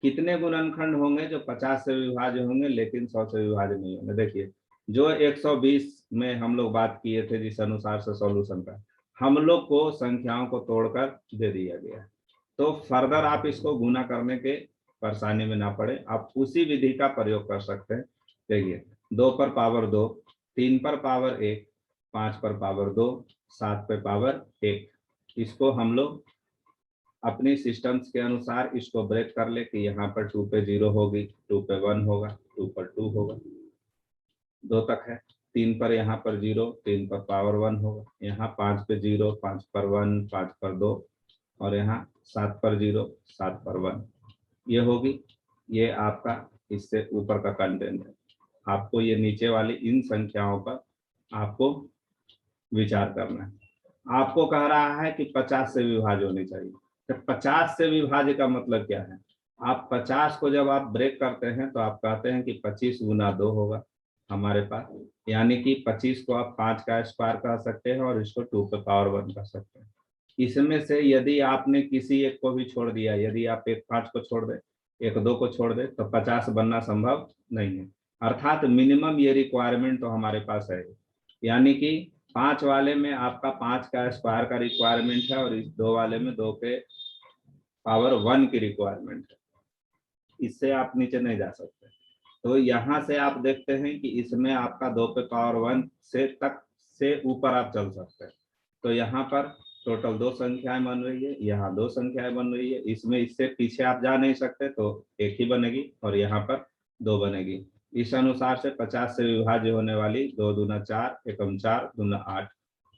कितने गुणनखंड होंगे जो 50 से विभाज्य होंगे लेकिन 100 से विभाज्य नहीं होंगे। देखिए जो 120 में हम लोग बात किए थे, जिस अनुसार से सॉल्यूशन का हम लोग को संख्याओं को तोड़कर दे दिया गया है, तो फर्दर आप इसको गुना करने के परेशानी में ना पड़े, आप उसी विधि का प्रयोग कर सकते हैं। देखिए 2 पर पावर 2, 3 पर पावर 1, 5 पर पावर 2, 7 पर पावर 1। इसको हम लोग अपनी सिस्टम्स के अनुसार इसको ब्रेक कर ले कि यहाँ पर 2 पे 0 होगी, 2 पे 1 होगा, 2 पर 2 होगा, 2 तक है। 3 पर यहाँ पर 0, 3 पर पावर 1 होगा, यहाँ 5 पे 0, 5 पर 1, 5 पर 2, और यहाँ 7 पर 0, 7 पर 1, ये होगी। ये आपका इससे ऊपर का कंटेंट है। आपको ये नीचे वाली इन संख्याओं पर आपको विचार करना है। आपको कह रहा है कि 50 से विभाज्य होनी चाहिए। तो 50 से विभाज्य का मतलब क्या है? आप 50 को जब आप ब्रेक करते हैं तो आप कहते हैं कि 25 गुना 2 होगा हमारे पास, यानी कि 25 को आप 5 का स्क्वायर कह सकते हैं और इसको 2 पे पावर 1 कर सकते हैं। इसमें से यदि आपने किसी एक को भी छोड़ दिया, यदि आप एक 5 को छोड़ दे, एक 2 को छोड़ दे, तो 50 बनना संभव नहीं है। अर्थात मिनिमम ये रिक्वायरमेंट तो हमारे पास है, यानी कि 5 वाले में आपका 5 का स्क्वायर का रिक्वायरमेंट है और इस 2 वाले में 2 के पावर 1 की रिक्वायरमेंट है। इससे आप नीचे नहीं जा सकते। तो यहाँ से आप देखते हैं कि इसमें आपका 2 पे पावर 1 से तक से ऊपर आप चल सकते हैं। तो यहाँ पर टोटल 2 संख्याएं बन रही है, यहाँ 2 संख्याएं बन रही है, इसमें इससे पीछे आप जा नहीं सकते, तो एक ही बनेगी और यहाँ पर 2 बनेगी। इस अनुसार से 50 से विभाज्य होने वाली 2 दूना 4, एकम 4 दूना 8,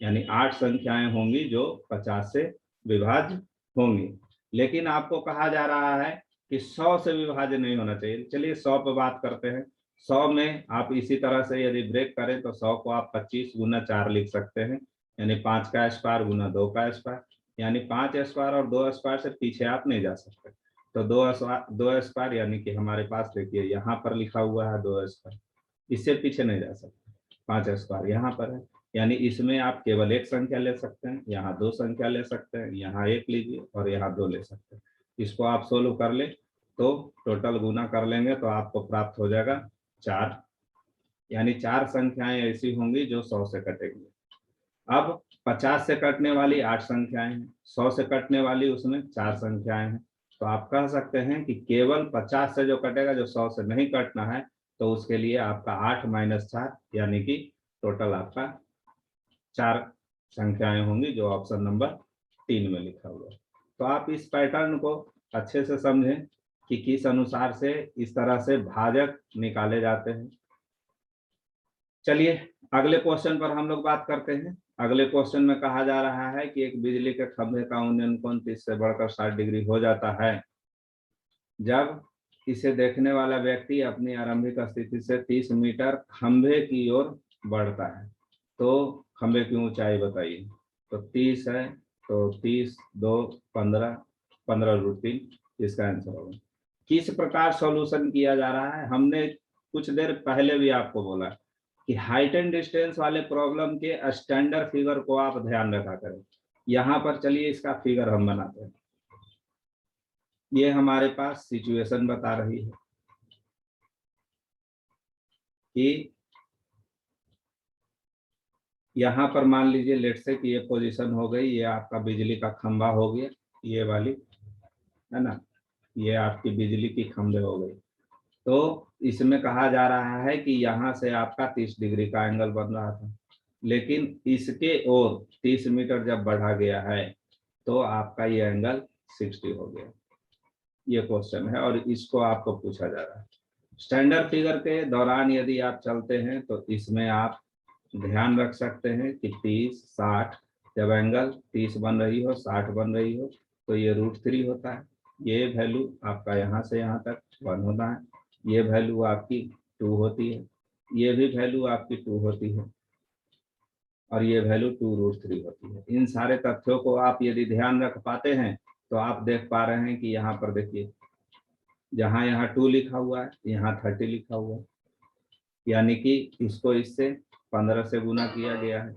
यानी 8 संख्याएं होंगी जो 50 से विभाज्य होंगी। लेकिन आपको कहा जा रहा है कि 100 से विभाज्य नहीं होना चाहिए। चलिए 100 पर बात करते हैं। 100 में आप इसी तरह से यदि ब्रेक करें तो 100 को आप 25 गुना 4 लिख सकते हैं, यानी 5 का स्क्वायर गुना 2 का स्क्वायर, यानी 5 स्क्वायर और 2 स्क्वायर से पीछे आप नहीं जा सकते। तो 2 स्क्वायर यानी कि हमारे पास देखिए यहाँ पर लिखा हुआ है 2 स्क्वायर, इससे पीछे नहीं जा सकते। 5 स्क्वायर यहाँ पर है, यानी इसमें आप केवल एक संख्या ले सकते हैं, यहाँ 2 संख्या ले सकते हैं, यहाँ 1 लीजिए और यहाँ 2 ले सकते हैं। इसको आप सोल्व कर ले तो टोटल गुना कर लेंगे तो आपको प्राप्त हो जाएगा 4, यानी 4 संख्याएं ऐसी होंगी जो 100 से कटेंगी। अब 50 से कटने वाली 8 संख्याएं हैं, 100 से कटने वाली उसमें 4 संख्याएं हैं। तो आप कह सकते हैं कि केवल 50 से जो कटेगा, जो 100 से नहीं कटना है, तो उसके लिए आपका 8 - 4 यानी कि टोटल आपका 4 संख्याएं होंगी जो ऑप्शन नंबर 3 में लिखा हुआ है। तो आप इस पैटर्न को अच्छे से समझें कि किस अनुसार से इस तरह से भाजक निकाले जाते हैं। चलिए अगले क्वेश्चन पर हम लोग बात करते हैं। अगले क्वेश्चन में कहा जा रहा है कि एक बिजली के खंभे का उन्नयन कोण 30 से बढ़कर 60 डिग्री हो जाता है जब इसे देखने वाला व्यक्ति अपनी आरंभिक स्थिति से 30 मीटर खंभे की ओर बढ़ता है। तो खंभे की ऊंचाई बताइए। तो 30 है, तो 30 2 15 15√3 इसका आंसर होगा। किस प्रकार सॉल्यूशन किया जा रहा है? हमने कुछ देर पहले भी आपको बोला कि हाइट एंड डिस्टेंस वाले प्रॉब्लम के स्टैंडर्ड फिगर को आप ध्यान रखा करें। यहाँ पर चलिए इसका फिगर हम बनाते हैं। ये हमारे पास सिचुएशन बता रही है कि यहाँ पर मान लीजिए लेट से कि ये पोजीशन हो गई, ये आपका बिजली का खंभा हो गया, ये वाली है ना, ये आपकी बिजली की खंभे हो गई। तो इसमें कहा जा रहा है कि यहाँ से आपका 30 डिग्री का एंगल बन रहा था, लेकिन इसके ओर 30 मीटर जब बढ़ा गया है तो आपका ये एंगल 60 हो गया। ये क्वेश्चन है और इसको आपको पूछा जा रहा है। स्टैंडर्ड फिगर के दौरान यदि आप चलते हैं तो इसमें आप ध्यान रख सकते हैं कि 30 60 जब एंगल 30 बन रही हो 60 बन रही हो तो ये √3 होता है। ये वैल्यू आपका यहाँ से यहाँ तक 1 होना है, ये वैल्यू आपकी 2 होती है, ये भी वैल्यू आपकी 2 होती है और ये वैल्यू 2√3 होती है। इन सारे तथ्यों को आप यदि ध्यान रख पाते हैं तो आप देख पा रहे हैं कि यहाँ पर देखिए, जहाँ यहाँ 2 लिखा हुआ है, यहाँ 30 लिखा हुआ है, यानी कि इसको इससे 15 से गुना किया गया है।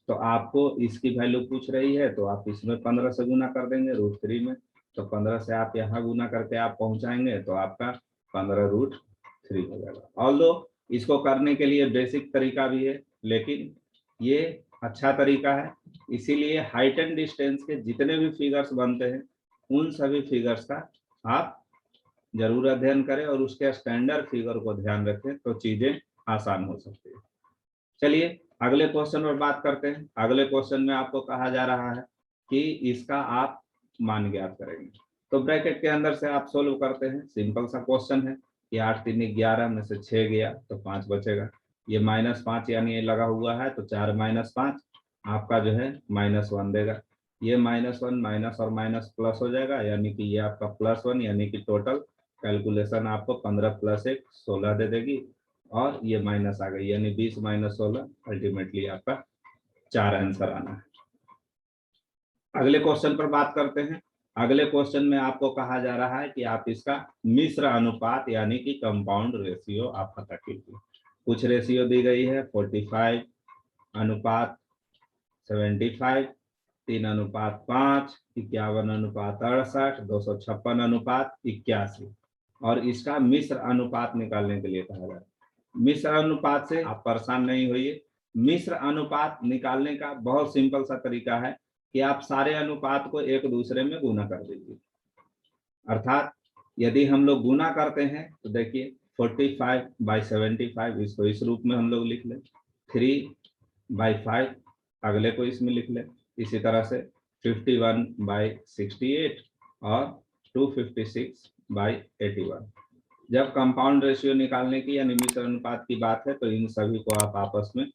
तो आपको इसकी वैल्यू पूछ रही है तो आप इसमें 15 से गुना कर देंगे √3 में, तो 15 से आप यहाँ गुना करके आप पहुंचाएंगे तो आपका 15√3 हो जाएगा। ऑल्दो इसको करने के लिए बेसिक तरीका भी है, लेकिन ये अच्छा तरीका है। इसीलिए हाइट एंड डिस्टेंस के जितने भी फिगर्स बनते हैं उन सभी फिगर्स का आप जरूर अध्ययन करें और उसके स्टैंडर्ड फिगर को ध्यान रखें, तो चीजें आसान हो सकती है। चलिए अगले क्वेश्चन पर बात करते हैं। अगले क्वेश्चन में आपको कहा जा रहा है कि इसका आप मान ज्ञात करेंगे। तो ब्रैकेट के अंदर से आप सोल्व करते हैं। सिंपल सा क्वेश्चन है कि 8 3 11 में से 6 गया तो 5 बचेगा। ये -5 यानी ये लगा हुआ है तो 4 - 5 आपका जो है -1 देगा। ये -1 माइनस और माइनस प्लस हो जाएगा, यानी कि ये आपका +1, यानी कि टोटल कैलकुलेशन आपको 15 + 1 16 दे देगी। और ये माइनस आ गई, यानी 20 - 16 अल्टीमेटली आपका 4 आंसर आना है। अगले क्वेश्चन पर बात करते हैं। अगले क्वेश्चन में आपको कहा जा रहा है कि आप इसका मिश्र अनुपात यानी कि कंपाउंड रेशियो आप पता कीजिए। कुछ रेशियो दी गई है 45 अनुपात 75, 3:5, 51:68, 256 अनुपात 81 और इसका मिश्र अनुपात निकालने के लिए कहा जा रहा है। मिश्र अनुपात से आप परेशान नहीं होइए। मिश्र अनुपात निकालने का बहुत सिंपल सा तरीका है कि आप सारे अनुपात को एक दूसरे में गुना कर दीजिए। अर्थात यदि हम लोग गुना करते हैं तो देखिए 45/75 इसको इस रूप में हम लोग लिख लें, 3/5 अगले को इसमें लिख लें। इसी तरह से 51/68 और 256/81। जब कंपाउंड रेशियो निकालने की यानी मिश्र अनुपात की बात है तो इन सभी को आप आपस में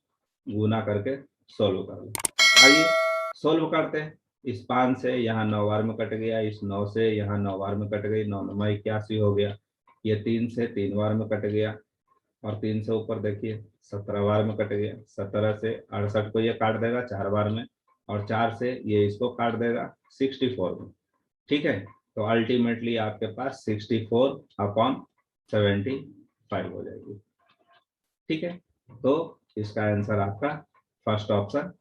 गुना करके सोल्व कर लें। आइए सोल्व करते हैं। इस 5 से यहाँ 9 बार में कट गया, इस 9 से यहाँ 9 बार में कट गई, 9 9 81 हो गया। ये 3 से 3 बार में कट गया और 3 से ऊपर देखिए 17 बार में कट गया। 17 से 68 को ये काट देगा 4 बार में और 4 से ये इसको काट देगा 64 में। ठीक है, तो अल्टीमेटली आपके पास 64/75 हो जाएगी। ठीक है, तो इसका आंसर आपका फर्स्ट ऑप्शन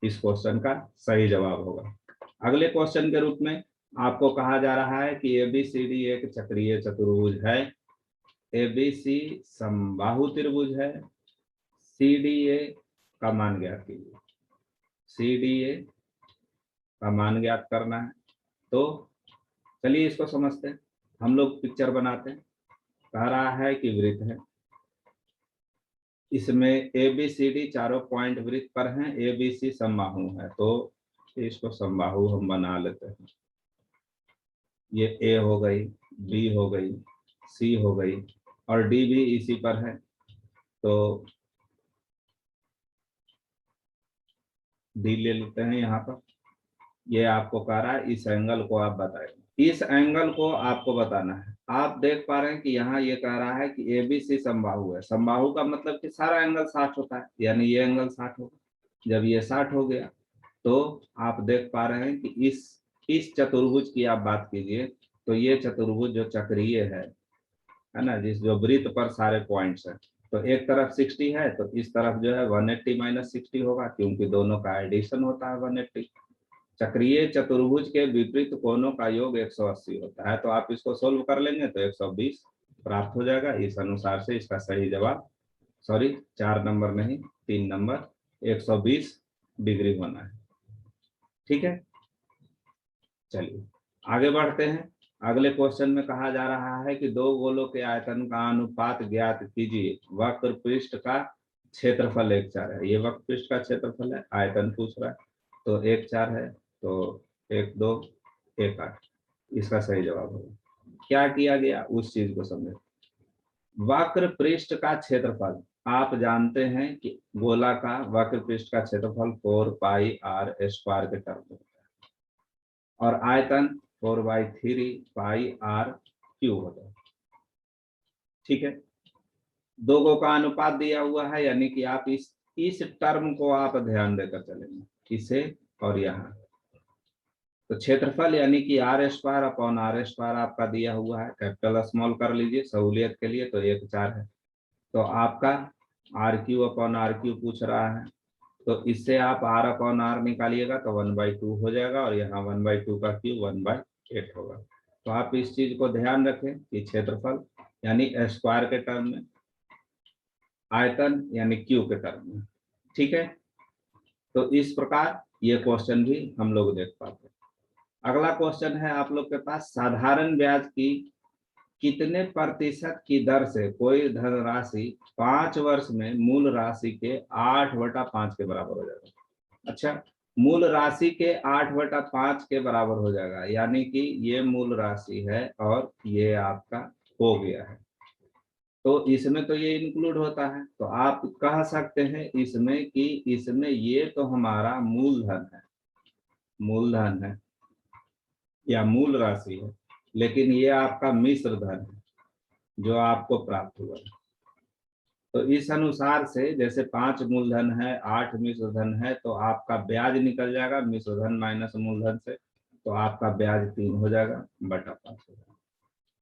इस क्वेश्चन का सही जवाब होगा। अगले क्वेश्चन के रूप में आपको कहा जा रहा है कि ABCD एक चक्रीय चतुर्भुज है। ABC समबाहु त्रिभुज है। CDA का मान ज्ञात कीजिए। CDA का मान ज्ञात करना है। तो चलिए इसको समझते हैं। हम लोग पिक्चर बनाते हैं। कह रहा है कि वृत्त है, इसमें ABCD चारों पॉइंट वृत्त पर हैं। ABC समबाहु है, तो इसको समबाहु हम बना लेते हैं। ये A हो गई, B हो गई, C हो गई और D भी इसी पर है। तो D ले लेते हैं यहाँ पर। ये आपको कह रहा है इस एंगल को आप बताएं। इस एंगल को आपको बताना है। आप देख पा रहे हैं कि यहाँ ये कह रहा है कि ABC समबाहु है। समबाहु का मतलब कि सारा एंगल 60 होता है, यानी ये एंगल 60 होगा। जब ये 60 हो गया तो आप देख पा रहे हैं कि इस चतुर्भुज की आप बात कीजिए तो ये चतुर्भुज जो चक्रीय है ना, जिस जो वृत्त पर सारे पॉइंट्स हैं, तो एक तरफ 60 है तो इस तरफ जो है 180 - 60 होगा, क्योंकि दोनों का एडिशन होता है 180। चक्रीय चतुर्भुज के विपरीत कोणों का योग 180 होता है। तो आप इसको सोल्व कर लेंगे तो 120 प्राप्त हो जाएगा। इस अनुसार से इसका सही जवाब, सॉरी 4 नंबर नहीं 3 नंबर 120 डिग्री होना है। ठीक है, चलिए आगे बढ़ते हैं। अगले क्वेश्चन में कहा जा रहा है कि दो गोलों के आयतन का अनुपात ज्ञात कीजिए। वक्र पृष्ठ का क्षेत्रफल 1 4 है। ये वक्र पृष्ठ का क्षेत्रफल है, आयतन पूछ रहा है, तो 1 4 है, तो 1 2 1 8 इसका सही जवाब होगा। क्या किया गया उस चीज को समझे। वक्र पृष्ठ का क्षेत्रफल आप जानते हैं कि गोला का वक्र पृष्ठ का क्षेत्रफल 4πr² के टर्म में होता है और आयतन 4/3πr³ होता है। ठीक है, दोनों का अनुपात दिया हुआ है, यानी कि आप इस टर्म को आप ध्यान देकर चलेंगे, इसे और यहाँ। तो क्षेत्रफल यानी कि r² आपका दिया हुआ है। कैपिटल स्मॉल कर लीजिए सहूलियत के लिए, तो 1 4 है। तो आपका r³ पूछ रहा है, तो इससे आप r/r निकालिएगा तो 1/2 हो जाएगा और यहाँ 1/2 का क्यूब 1/8 होगा। तो आप इस चीज को ध्यान रखें कि क्षेत्रफल यानी स्क्वायर के टर्म में, आयतन यानी क्यूब के टर्म में। ठीक है, तो इस प्रकार ये क्वेश्चन भी हम लोग देख पाते हैं। अगला क्वेश्चन है आप लोग के पास साधारण ब्याज की कितने प्रतिशत की दर से कोई धनराशि 5 वर्ष में मूल राशि के 8/5 के बराबर हो जाएगा। अच्छा, मूल राशि के 8/5 के बराबर हो जाएगा, यानी कि ये मूल राशि है और ये आपका हो गया है। तो इसमें तो ये इंक्लूड होता है, तो आप कह सकते हैं इसमें कि इसमें ये तो हमारा मूलधन है, मूलधन है या मूल राशि है, लेकिन ये आपका मिश्र धन है जो आपको प्राप्त हुआ है। तो इस अनुसार से जैसे 5 मूलधन है, 8 मिश्र धन है, तो आपका ब्याज निकल जाएगा मिश्र धन माइनस मूलधन से, तो आपका ब्याज 3 हो जाएगा बटा 5 हो जाएगा।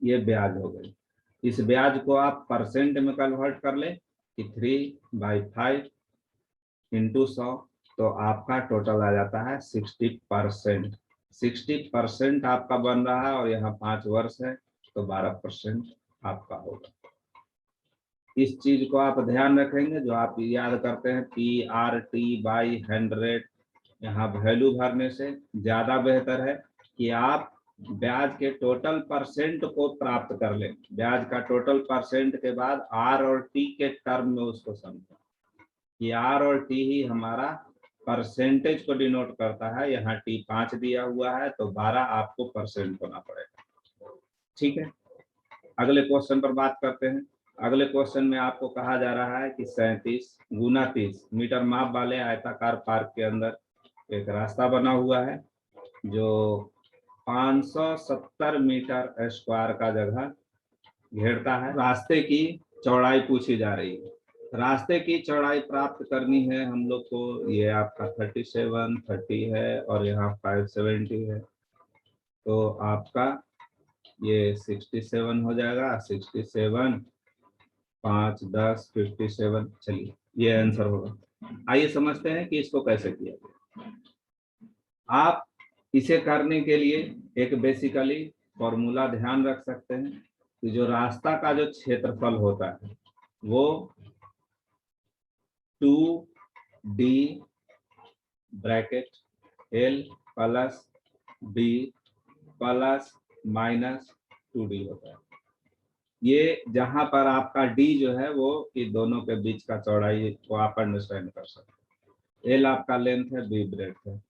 ये ब्याज हो गई। इस ब्याज को आप परसेंट में कन्वर्ट कर ले कि 3/5 इंटू 100, तो आपका टोटल आ जाता है 60%। 60% आपका बन रहा है और यहाँ 5 वर्ष है तो 12% आपका होगा। इस चीज को आप ध्यान रखेंगे, जो आप याद करते हैं PRT/100, यहाँ वैल्यू भरने से ज्यादा बेहतर है कि आप ब्याज के टोटल परसेंट को प्राप्त कर लें। ब्याज का टोटल परसेंट के बाद R और T के टर्म में उसको समझें कि R और T ही हमारा परसेंटेज को डिनोट करता है। यहाँ T 5 दिया हुआ है तो 12 आपको परसेंट होना पड़ेगा। ठीक है, अगले क्वेश्चन पर बात करते हैं। अगले क्वेश्चन में आपको कहा जा रहा है कि 37 गुना 30 मीटर माप वाले आयताकार पार्क के अंदर एक रास्ता बना हुआ है जो 570 मीटर स्क्वायर का जगह घेरता है। रास्ते की चौड़ाई पूछी जा रही है। रास्ते की चौड़ाई प्राप्त करनी है हम लोग को। ये आपका 37, 30 है और यहाँ 570 है, तो आपका ये 67 हो जाएगा। 67 5 10 57, चलिए ये आंसर होगा। आइए समझते हैं कि इसको कैसे किया जाए। आप इसे करने के लिए एक बेसिकली फॉर्मूला ध्यान रख सकते हैं कि जो रास्ता का जो क्षेत्रफल होता है वो 2D bracket L plus B plus minus 2D होता है। ये जहां पर आपका D जो है वो कि दोनों के बीच का चौड़ाई को आप अंडरस्टैंड कर सकते हैं। L आपका लेंथ है, B ब्रेड्थ है।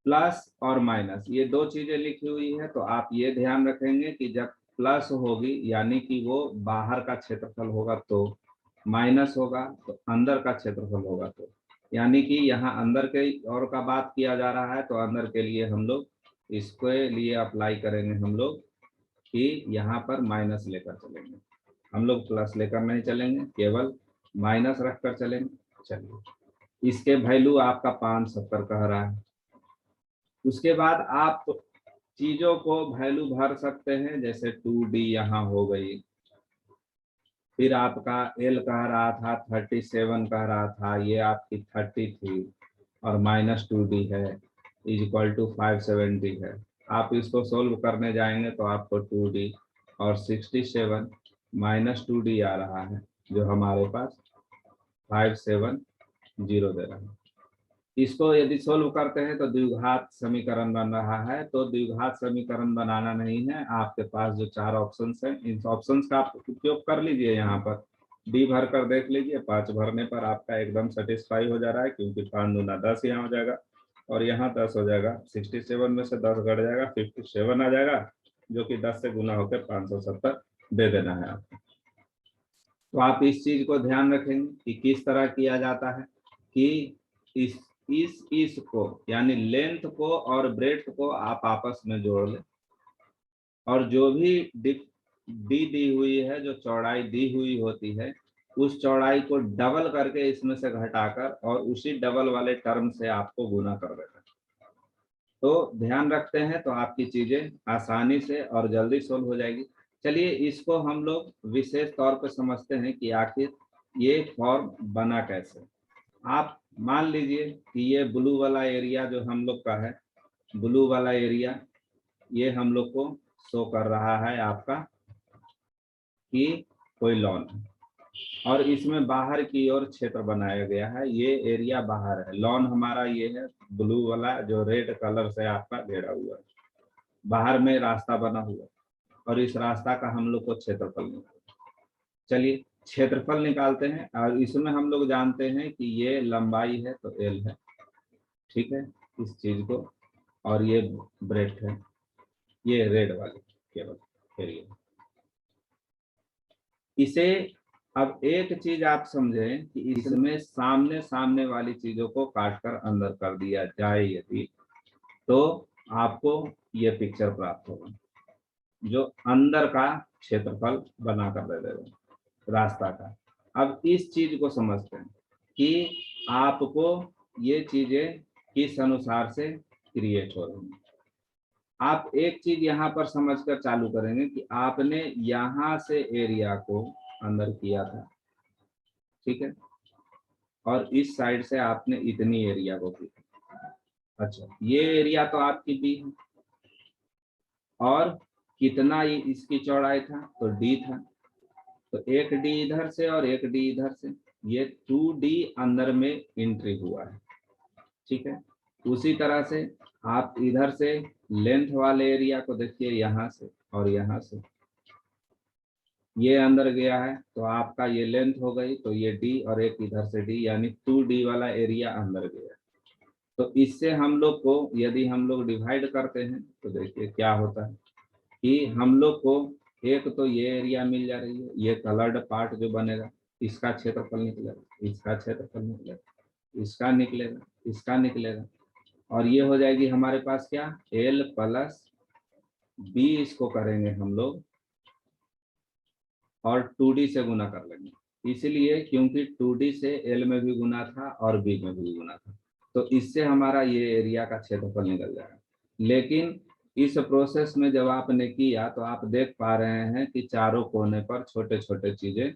प्लस और माइनस ये दो चीजें लिखी हुई है, तो आप ये ध्यान रखेंगे कि जब प्लस होगी यानी कि वो बाहर का क्षेत्रफल होगा, तो माइनस होगा तो अंदर का क्षेत्रफल होगा, तो यानी कि यहाँ अंदर के और का बात किया जा रहा है, तो अंदर के लिए हम लोग इसके लिए अप्लाई करेंगे हम लोग कि यहाँ पर माइनस लेकर चलेंगे। हम लोग प्लस लेकर नहीं चलेंगे, केवल माइनस रखकर चलेंगे। चलिए, इसके वैल्यू आपका 570 कह रहा है। उसके बाद आप चीजों को वैल्यू भर सकते हैं, जैसे 2D यहाँ हो गई, फिर आपका L कह रहा था 37 कह रहा था, ये आपकी 30 थी और माइनस 2D है इज इक्वल टू 570 है। आप इसको सोल्व करने जाएंगे तो आपको 2D और 67 माइनस 2D आ रहा है, जो हमारे पास 570 दे रहा है। इसको यदि सोल्व करते हैं तो द्विघात समीकरण बन रहा है। तो द्विघात समीकरण बनाना नहीं है, आपके पास जो 4 ऑप्शंस हैं, इन ऑप्शंस का आप उपयोग कर लीजिए। यहाँ पर D भर कर देख लीजिए, 5 भरने पर आपका एकदम सेटिस्फाई हो जा रहा है, क्योंकि 5 दूना 10 यहाँ हो जाएगा और यहाँ 10 हो जाएगा। 67 में से 10 घट जाएगा, 57 आ जाएगा, जो कि 10 से गुना होकर 570 दे देना है आपको। तो आप इस चीज को ध्यान रखेंगे कि किस तरह किया जाता है कि इस को यानी लेंथ को और ब्रेड्थ को आप आपस में जोड़ लें, और जो भी डी दी हुई है, जो चौड़ाई दी हुई होती है, उस चौड़ाई को डबल करके इसमें से घटाकर और उसी डबल वाले टर्म से आपको गुना कर देना। तो ध्यान रखते हैं तो आपकी चीजें आसानी से और जल्दी सोल्व हो जाएगी। चलिए इसको हम लोग विशेष तौर पर समझते हैं कि आखिर ये फॉर्म बना कैसे। आप मान लीजिए कि ये ब्लू वाला एरिया जो हम लोग का है, ब्लू वाला एरिया ये हम लोग को शो कर रहा है आपका कि कोई लॉन है, और इसमें बाहर की ओर क्षेत्र बनाया गया है। ये एरिया बाहर है, लॉन हमारा ये है ब्लू वाला जो रेड कलर से आपका घेरा हुआ है, बाहर में रास्ता बना हुआ, और इस रास्ता का हम लोग को क्षेत्रफल निकालना है। चलिए क्षेत्रफल निकालते हैं, और इसमें हम लोग जानते हैं कि ये लंबाई है तो एल है, ठीक है, इस चीज को, और ये ब्रेथ है, ये रेड वाली केवल एरिया। इसे अब एक चीज आप समझें कि इसमें सामने सामने वाली चीजों को काटकर अंदर कर दिया जाए यदि, तो आपको ये पिक्चर प्राप्त होगा जो अंदर का क्षेत्रफल बनाकर दे देगा रास्ता का। अब इस चीज को समझते हैं कि आपको ये चीजें किस अनुसार से क्रिएट हो रही हैं। आप एक चीज यहाँ पर समझकर चालू करेंगे कि आपने यहाँ से एरिया को अंदर किया था, ठीक है, और इस साइड से आपने इतनी एरिया को किया। अच्छा, ये एरिया तो आपकी डी है, और कितना ये इसकी चौड़ाई था तो डी था, तो एक डी इधर से और एक डी इधर से, ये 2D अंदर में एंट्री हुआ है, ठीक है। उसी तरह से आप इधर से लेंथ वाले एरिया को देखिए, यहाँ से और यहाँ से ये अंदर गया है, तो आपका ये लेंथ हो गई, तो ये डी और एक इधर से डी, यानी 2D वाला एरिया अंदर गया। तो इससे हम लोग को यदि हम लोग डिवाइड करते हैं तो देखिए क्या होता है कि हम लोग को एक तो ये एरिया मिल जा रही है, ये कलर्ड पार्ट जो बनेगा इसका क्षेत्रफल निकलेगा, इसका क्षेत्रफल निकलेगा, इसका निकलेगा, इसका निकलेगा, और ये हो जाएगी हमारे पास क्या, L प्लस B, इसको करेंगे हम लोग और 2D से गुना कर लेंगे, इसलिए क्योंकि 2D से L में भी गुना था और B में भी गुना था, तो इससे हमारा ये एरिया का क्षेत्रफल निकल जाएगा। लेकिन इस प्रोसेस में जब आपने किया तो आप देख पा रहे हैं कि चारों कोने पर छोटे छोटे चीजें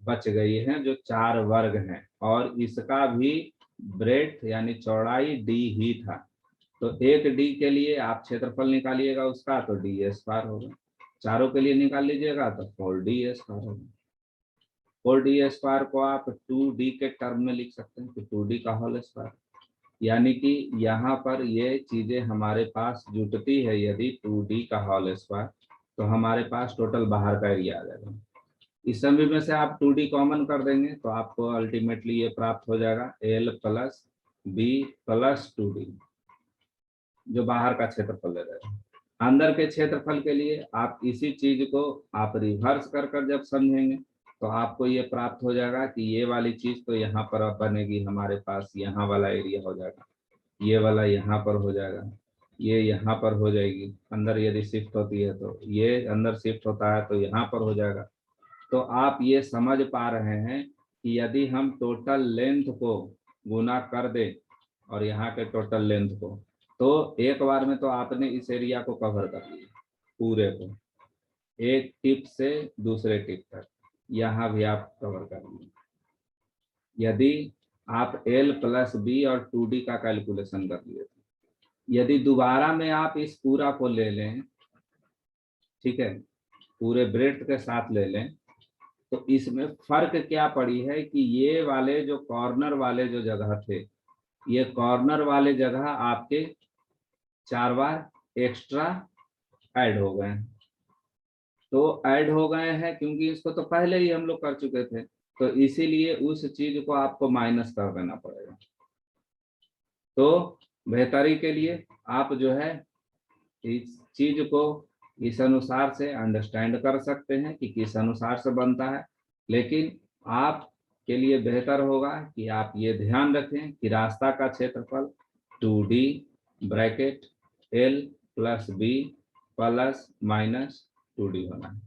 बच गई हैं जो 4 वर्ग हैं, और इसका भी ब्रेथ यानी चौड़ाई डी ही था। तो एक डी के लिए आप क्षेत्रफल निकालिएगा उसका तो डी स्क्वायर होगा, चारों के लिए निकाल लीजिएगा तो 4D स्क्वायर होगा। 4D स्क्वायर को आप 2D के टर्म में लिख सकते हैं कि 2D का होल स्क्वायर, यानी कि यहाँ पर ये चीजें हमारे पास जुटती है यदि 2D का होल स्क्वायर, तो हमारे पास टोटल बाहर का एरिया आ जाएगा। इस सभी में से आप 2D कॉमन कर देंगे तो आपको अल्टीमेटली ये प्राप्त हो जाएगा L plus B plus 2D, जो बाहर का क्षेत्रफल दे रहे हैं। अंदर के क्षेत्रफल के लिए आप इसी चीज को आप रिवर्स कर कर जब समझेंगे तो आपको ये प्राप्त हो जाएगा कि ये वाली चीज तो यहाँ पर बनेगी हमारे पास, यहाँ वाला एरिया हो जाएगा, ये वाला यहाँ पर हो जाएगा, ये यहाँ पर हो जाएगी, अंदर यदि शिफ्ट होती है तो ये अंदर शिफ्ट होता है तो यहाँ पर हो जाएगा। तो आप ये समझ पा रहे हैं कि यदि हम टोटल लेंथ को गुना कर दें और यहाँ के टोटल लेंथ को, तो एक बार में तो आपने इस एरिया को कवर कर लिया पूरे को, एक टिप से दूसरे टिप तक यहाँ भी आप कवर कर लिए। यदि आप L प्लस B और 2D का कैलकुलेशन कर लिए, यदि दोबारा में आप इस पूरा को ले लें, ठीक है, पूरे ब्रेथ के साथ ले लें, तो इसमें फर्क क्या पड़ी है कि ये वाले जो कॉर्नर वाले जो जगह थे, ये कॉर्नर वाले जगह आपके 4 बार एक्स्ट्रा ऐड हो गए हैं। तो ऐड हो गए हैं क्योंकि इसको तो पहले ही हम लोग कर चुके थे, तो इसीलिए उस चीज को आपको माइनस कर देना पड़ेगा। तो बेहतरी के लिए आप जो है इस चीज को इस अनुसार से अंडरस्टैंड कर सकते हैं कि किस अनुसार से बनता है, लेकिन आप के लिए बेहतर होगा कि आप ये ध्यान रखें कि रास्ता का क्षेत्रफल 2D bracket L plus B plus minus 2D होना है,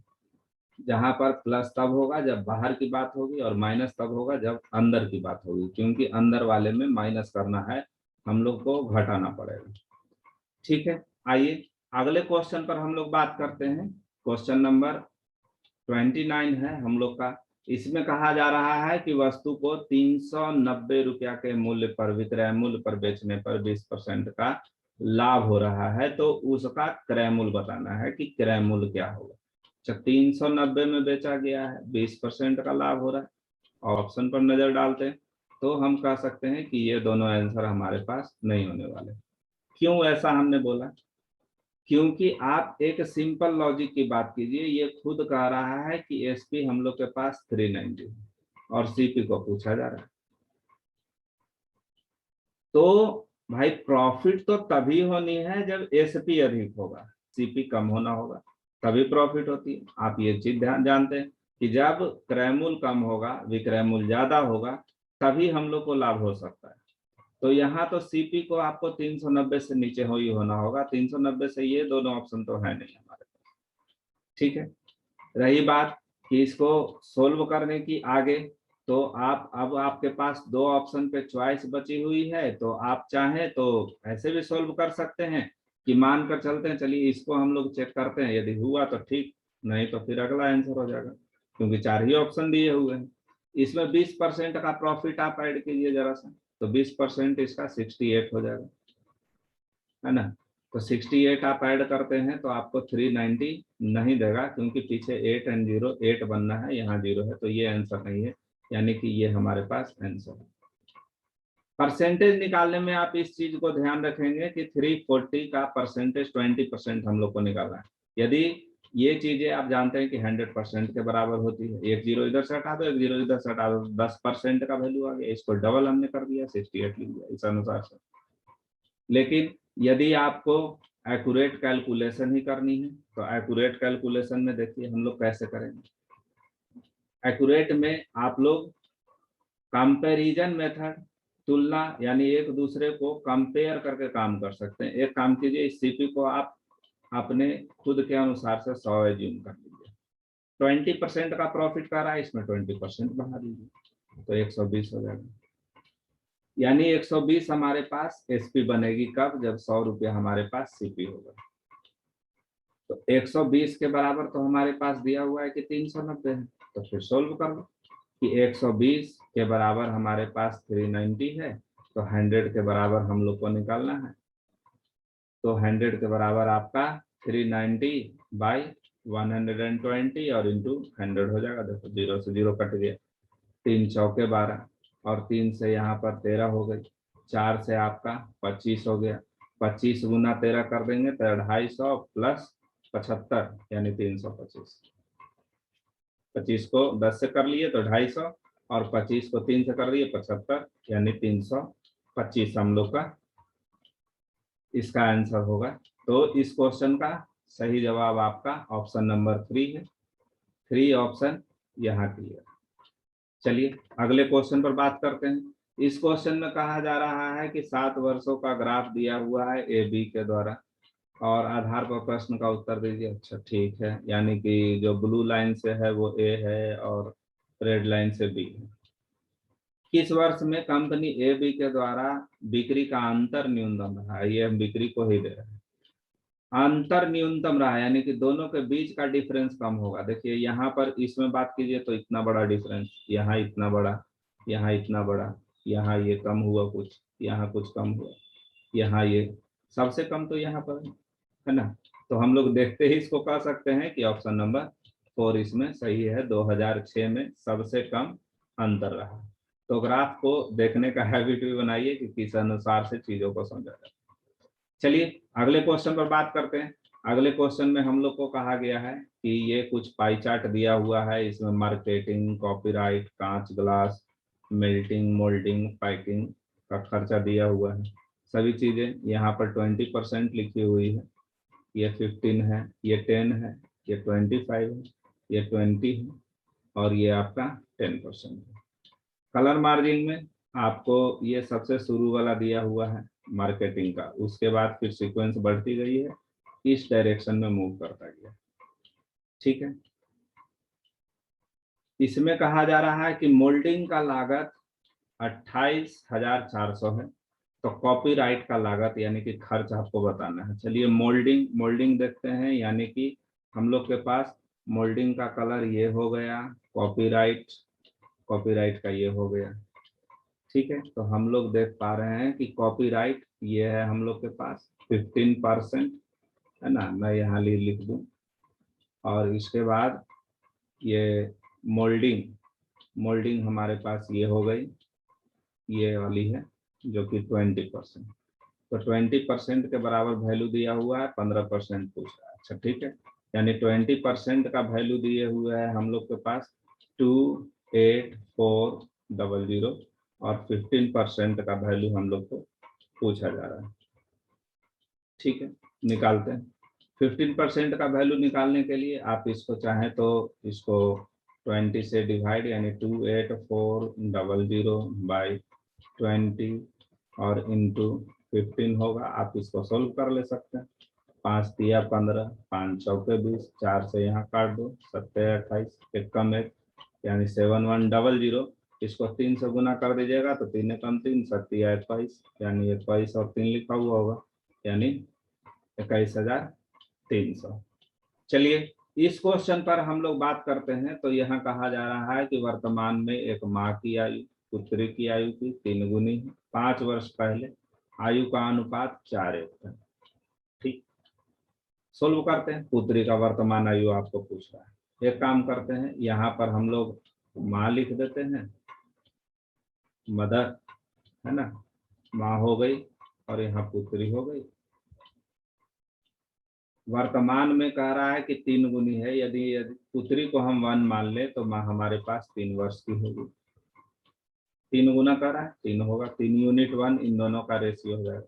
जहां पर प्लस तब होगा जब बाहर की बात होगी और माइनस तब होगा जब अंदर की बात होगी, क्योंकि अंदर वाले में माइनस करना है, हम लोग को घटाना पड़ेगा। ठीक है, आइए अगले क्वेश्चन पर हम लोग बात करते हैं। क्वेश्चन नंबर 29 है हम लोग का। इसमें कहा जा रहा है कि वस्तु को 390 रुपया के मूल्य पर विक्रय मूल्य पर बेचने पर 20% का लाभ हो रहा है, तो उसका क्रय मूल्य बताना है कि क्रय मूल्य क्या होगा। 390 में बेचा गया है, 20% का लाभ हो रहा है, ऑप्शन पर नजर डालते हैं तो हम कह सकते हैं कि ये दोनों आंसर हमारे पास नहीं होने वाले। क्यों ऐसा हमने बोला, क्योंकि आप एक सिंपल लॉजिक की बात कीजिए, ये खुद कह रहा है कि एसपी हम लोग के पास 390 है और सीपी को पूछा जा रहा है। तो भाई प्रॉफिट तो तभी होनी है जब एसपी अधिक होगा, सीपी कम होना होगा, तभी प्रॉफिट होती है। आप ये चीज ध्यान जानते हैं कि जब क्रय मूल्य कम होगा, विक्रय मूल्य ज्यादा होगा, तभी हम लोग को लाभ हो सकता है। तो यहाँ तो सीपी को आपको 390 से नीचे हो ही होना होगा, 390 से ये दोनों ऑप्शन तो है नहीं हमारे पास। ठीक है, रही बात कि इसको सोल्व करने की आगे, तो आप अब आपके पास दो ऑप्शन पे चॉइस बची हुई है, तो आप चाहें तो ऐसे भी सोल्व कर सकते हैं कि मान कर चलते हैं, चलिए इसको हम लोग चेक करते हैं, यदि हुआ तो ठीक, नहीं तो फिर अगला आंसर हो जाएगा, क्योंकि 4 ही ऑप्शन दिए हुए हैं। इसमें 20% का प्रॉफिट आप ऐड कीजिए जरा सा, तो 20% इसका 68 हो जाएगा, है ना। तो 68 आप ऐड करते हैं तो आपको 390 नहीं देगा, क्योंकि पीछे 8 एंड 0, 8 बनना है, यहाँ 0 है, तो ये आंसर नहीं है, यानी कि ये हमारे पास आंसर है। परसेंटेज निकालने में आप इस चीज को ध्यान रखेंगे कि 340 का परसेंटेज 20% हम लोग को निकालना है। यदि ये चीजें आप जानते हैं कि 100% के बराबर होती है, एक जीरो इधर से हटा दो, एक जीरो इधर से हटा दो, 10% का वैल्यू आ गया, इसको डबल हमने कर दिया, 68 लिख दिया इस अनुसार से। लेकिन यदि आपको एक्यूरेट कैलकुलेशन ही करनी है, तो एक्यूरेट कैलकुलेशन में देखिए हम लोग कैसे करेंगे। एक्यूरेट में आप लोग कंपैरिजन मेथड, तुलना, यानी एक दूसरे को कंपेयर करके काम कर सकते हैं। एक काम कीजिए, इस सीपी को आप अपने खुद के अनुसार से 100 एज्यूम कर लीजिए, 20% का प्रॉफिट कर रहा है, इसमें 20% बढ़ा दीजिए, तो 120 हो जाएगा। यानी 120 हमारे पास एसपी बनेगी कब, जब 100 रुपया हमारे पास सीपी होगा। तो 120 के बराबर तो हमारे पास दिया हुआ है कि 390 है, तो फिर सोल्व कर लो कि 120 के बराबर हमारे पास 390 है, तो 100 के बराबर हम लोग को निकालना है। तो 100 के बराबर आपका 390 बाई 120 और इंटू 100 हो जाएगा। देखो 0 से 0 कट गया, 3 चौके 12 और 3 से यहाँ पर 13 हो गई, 4 से आपका 25 हो गया, 25 गुना 13 कर देंगे तो 250 प्लस 75 यानी 325। 25 को 10 से कर लिए तो 250 और 25 को 3 से कर दिए 75, यानी 325 हम लोग का इसका आंसर होगा। तो इस क्वेश्चन का सही जवाब आपका ऑप्शन नंबर 3 है। 3 ऑप्शन यहाँ क्लियर। चलिए अगले क्वेश्चन पर बात करते हैं। इस क्वेश्चन में कहा जा रहा है कि 7 वर्षों का ग्राफ दिया हुआ है ए बी के द्वारा और आधार पर प्रश्न का उत्तर दीजिए। अच्छा ठीक है, यानी कि जो ब्लू लाइन से है वो ए है और रेड लाइन से बी है। किस वर्ष में कंपनी ए बी के द्वारा बिक्री का अंतर न्यूनतम रहा है, ये हम बिक्री को ही दे रहे हैं। अंतर न्यूनतम रहा यानी कि दोनों के बीच का डिफरेंस कम होगा। देखिए यहाँ पर इसमें बात कीजिए तो इतना बड़ा डिफरेंस, यहाँ इतना बड़ा, यहाँ इतना बड़ा, यहाँ ये कम हुआ कुछ, यहाँ कुछ कम हुआ, यहाँ ये सबसे कम तो यहाँ पर है ना। तो हम लोग देखते ही इसको कह सकते हैं कि ऑप्शन नंबर 4 इसमें सही है। 2006 में सबसे कम अंतर रहा। तो ग्राफ को देखने का हैबिट भी बनाइए कि किस अनुसार से चीजों को समझा जाए। चलिए अगले क्वेश्चन पर बात करते हैं। अगले क्वेश्चन में हम लोग को कहा गया है कि ये कुछ पाई चार्ट दिया हुआ है, इसमें मार्केटिंग, कॉपीराइट, कांच ग्लास, मेल्टिंग, मोल्डिंग, पैकिंग का खर्चा दिया हुआ है। सभी चीजें यहाँ पर 20% लिखी हुई है, ये 15 है, ये 10 है, ये 25 है, ये 20 है और ये आपका 10% है। कलर मार्जिन में आपको ये सबसे शुरू वाला दिया हुआ है मार्केटिंग का, उसके बाद फिर सीक्वेंस बढ़ती गई है, इस डायरेक्शन में मूव करता गया। ठीक है, इसमें कहा जा रहा है कि मोल्डिंग का लागत 28,400 है, तो कॉपीराइट का लागत यानी कि खर्च आपको बताना है। चलिए मोल्डिंग देखते हैं, यानी कि हम लोग के पास मोल्डिंग का कलर ये हो गया, कॉपीराइट का ये हो गया। ठीक है, तो हम लोग देख पा रहे हैं कि कॉपीराइट ये है हम लोग के पास 15%, है ना, मैं यहाँ लिख दूं। और इसके बाद ये मोल्डिंग हमारे पास ये हो गई, ये वाली है जो कि 20%। तो 20% के बराबर वैल्यू दिया हुआ है, 15% पूछ रहा है। अच्छा ठीक है, यानी 20% का वैल्यू दिए हुए है हम लोग के पास 28400 और 15% का वैल्यू हम लोग को पूछा जा रहा है। ठीक है, निकालते हैं। 15% का वैल्यू निकालने के लिए आप इसको चाहें तो इसको 20 से डिवाइड, यानी 28400 बाई 20 और इंटू 15 होगा। आप इसको सोल्व कर ले सकते हैं। 5 तिया 15, 5 चौके 20, 4 से यहाँ काट दो, 7 28, एक कम एक, यानी 7100। इसको 3 से गुना कर दीजिएगा तो 3 कम 3, 7 21, यानी 21 और 3 लिखा हुआ होगा, यानी 21,300। चलिए इस क्वेश्चन पर हम लोग बात करते हैं। तो यहाँ कहा जा रहा है कि वर्तमान में एक माँ की आयु पुत्री की आयु की 3 गुनी है। 5 वर्ष पहले आयु का अनुपात 4:1 है। ठीक, सोल्व करते हैं। पुत्री का वर्तमान आयु आपको पूछ रहा है। एक काम करते हैं, यहाँ पर हम लोग माँ लिख देते हैं, मदर है ना, माँ हो गई और यहाँ पुत्री हो गई। वर्तमान में कह रहा है कि 3 गुनी है। यदि पुत्री को हम 1 मान ले तो माँ हमारे पास 3 वर्ष की होगी। 3 गुना कर रहा है, 3 होगा, 3 यूनिट 1, इन दोनों का रेशियो हो जाएगा।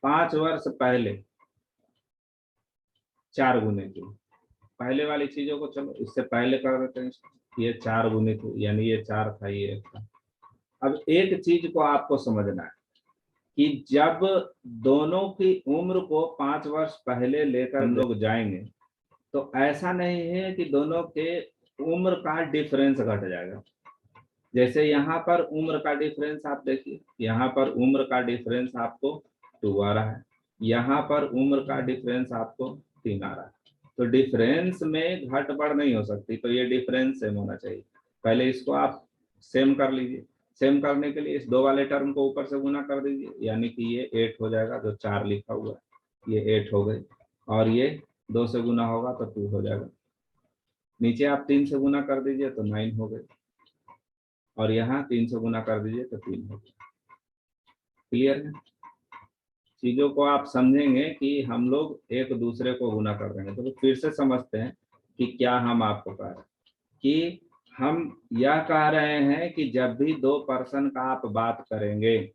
5 वर्ष पहले 4 गुने की, पहले वाली चीजों को चलो इससे पहले कर देते हैं। ये 4 गुने थे, यानी ये 4 था, ये 1 था। अब एक चीज को आपको समझना है कि जब दोनों की उम्र को 5 वर्ष पहले लेकर हम लोग जाएंगे तो ऐसा नहीं है कि दोनों के उम्र का डिफरेंस घट जाएगा। जैसे यहाँ पर उम्र का डिफरेंस आप देखिए, यहाँ पर उम्र का डिफरेंस आपको 2 आ रहा है, यहाँ पर उम्र का डिफरेंस आपको 3 आ रहा है। तो डिफरेंस में घट बढ़ नहीं हो सकती, तो ये डिफरेंस सेम होना चाहिए। पहले इसको आप सेम कर लीजिए। सेम करने के लिए इस 2 वाले टर्म को ऊपर से गुना कर दीजिए, यानी कि ये 8 हो जाएगा, जो 4 लिखा हुआ है ये 8 हो गई, और ये 2 से गुना होगा तो 2 हो जाएगा। नीचे आप 3 से गुना कर दीजिए तो 9 हो गई, और यहाँ 3 से गुना कर दीजिए तो 3 हो गया। क्लियर है? चीजों को आप समझेंगे कि हम लोग एक दूसरे को गुना कर देंगे। तो फिर से समझते हैं कि क्या हम आपको कह रहे हैं कि हम यह कह रहे हैं कि जब भी 2 पर्सन का आप बात करेंगे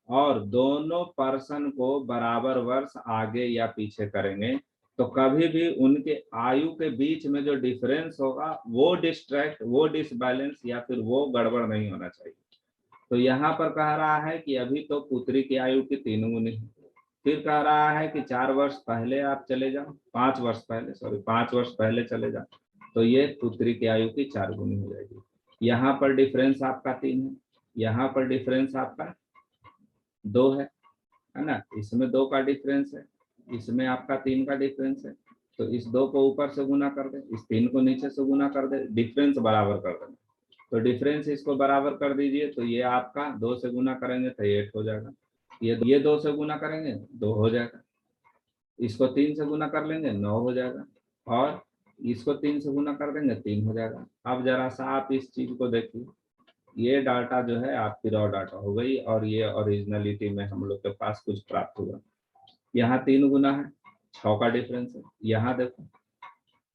और दोनों पर्सन को बराबर वर्ष आगे या पीछे करेंगे तो कभी भी उनके आयु के बीच में जो डिफरेंस होगा वो डिस्ट्रैक्ट, वो डिसबैलेंस या फिर वो गड़बड़ नहीं होना चाहिए। तो यहाँ पर कह रहा है कि अभी तो पुत्री की आयु की 3 गुनी है। फिर कह रहा है कि 4 वर्ष पहले आप चले जाओ, 5 वर्ष पहले, सॉरी 5 वर्ष पहले चले जाओ, तो ये पुत्री की आयु की 4 गुनी हो जाएगी। यहाँ पर डिफरेंस आपका 3 है, यहाँ पर डिफरेंस आपका 2 है ना, इसमें 2 का डिफरेंस है, इसमें आपका 3 का डिफरेंस है। तो इस 2 को ऊपर से गुना कर दे, इस 3 को नीचे से गुना कर दे, डिफरेंस बराबर कर देना। तो डिफरेंस इसको बराबर कर दीजिए, तो ये आपका 2 से गुना करेंगे तो 8 हो जाएगा, ये 2 से गुना करेंगे 2 हो जाएगा, इसको 3 से गुना कर लेंगे 9 हो जाएगा, और इसको 3 से गुना कर देंगे 3 हो जाएगा। अब जरा सा आप इस चीज को देखिए, ये डाटा जो है आपकी रॉ डाटा हो गई, और ये ओरिजिनलिटी में हम लोग के पास कुछ प्राप्त हुआ। यहाँ 3 गुना है, 6 का डिफरेंस है, यहाँ देखो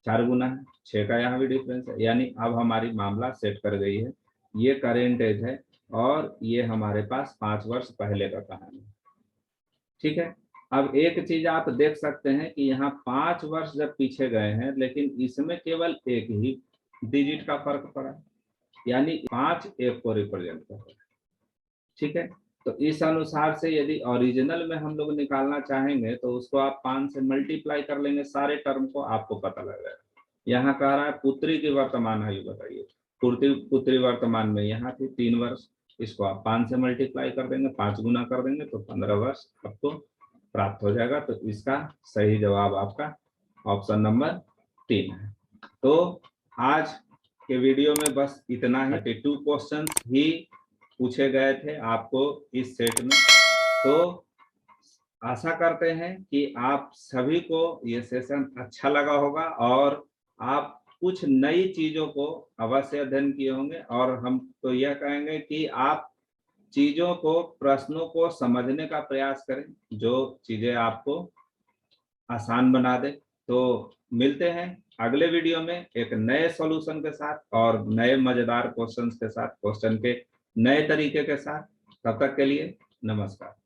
4 गुना है, 6 का यहाँ भी डिफरेंस है, यानी अब हमारी मामला सेट कर गई है। ये करेंट एज है और ये हमारे पास 5 वर्ष पहले का कहानी है। ठीक है, अब एक चीज आप देख सकते हैं कि यहाँ 5 वर्ष जब पीछे गए हैं, लेकिन इसमें केवल एक ही डिजिट का फर्क पड़ा, यानी 5 1 को रिप्रेजेंट कर रहा है। ठीक है, तो इस अनुसार से यदि ओरिजिनल में हम लोग निकालना चाहेंगे तो उसको आप 5 से मल्टीप्लाई कर लेंगे, सारे टर्म को आपको पता लग जाएगा। यहाँ कह रहा है पुत्री की वर्तमान आयु बताइए। पुत्री वर्तमान में यहाँ थी 3 वर्ष, इसको आप 5 से मल्टीप्लाई कर देंगे, 5 गुना कर देंगे तो 15 वर्ष आपको प्राप्त हो जाएगा। तो इसका सही जवाब आपका ऑप्शन नंबर 3 है। तो आज के वीडियो में बस इतना ही। 32 क्वेश्चन ही पूछे गए थे आपको इस सेट में। तो आशा करते हैं कि आप सभी को ये सेशन अच्छा लगा होगा और आप कुछ नई चीजों को अवश्य अध्ययन किए होंगे। और हम तो यह कहेंगे कि आप चीजों को, प्रश्नों को समझने का प्रयास करें, जो चीजें आपको आसान बना दे। तो मिलते हैं अगले वीडियो में एक नए सॉल्यूशन के साथ और नए मजेदार क्वेश्चंस के साथ, क्वेश्चन के नए तरीके के साथ। तब तक के लिए नमस्कार।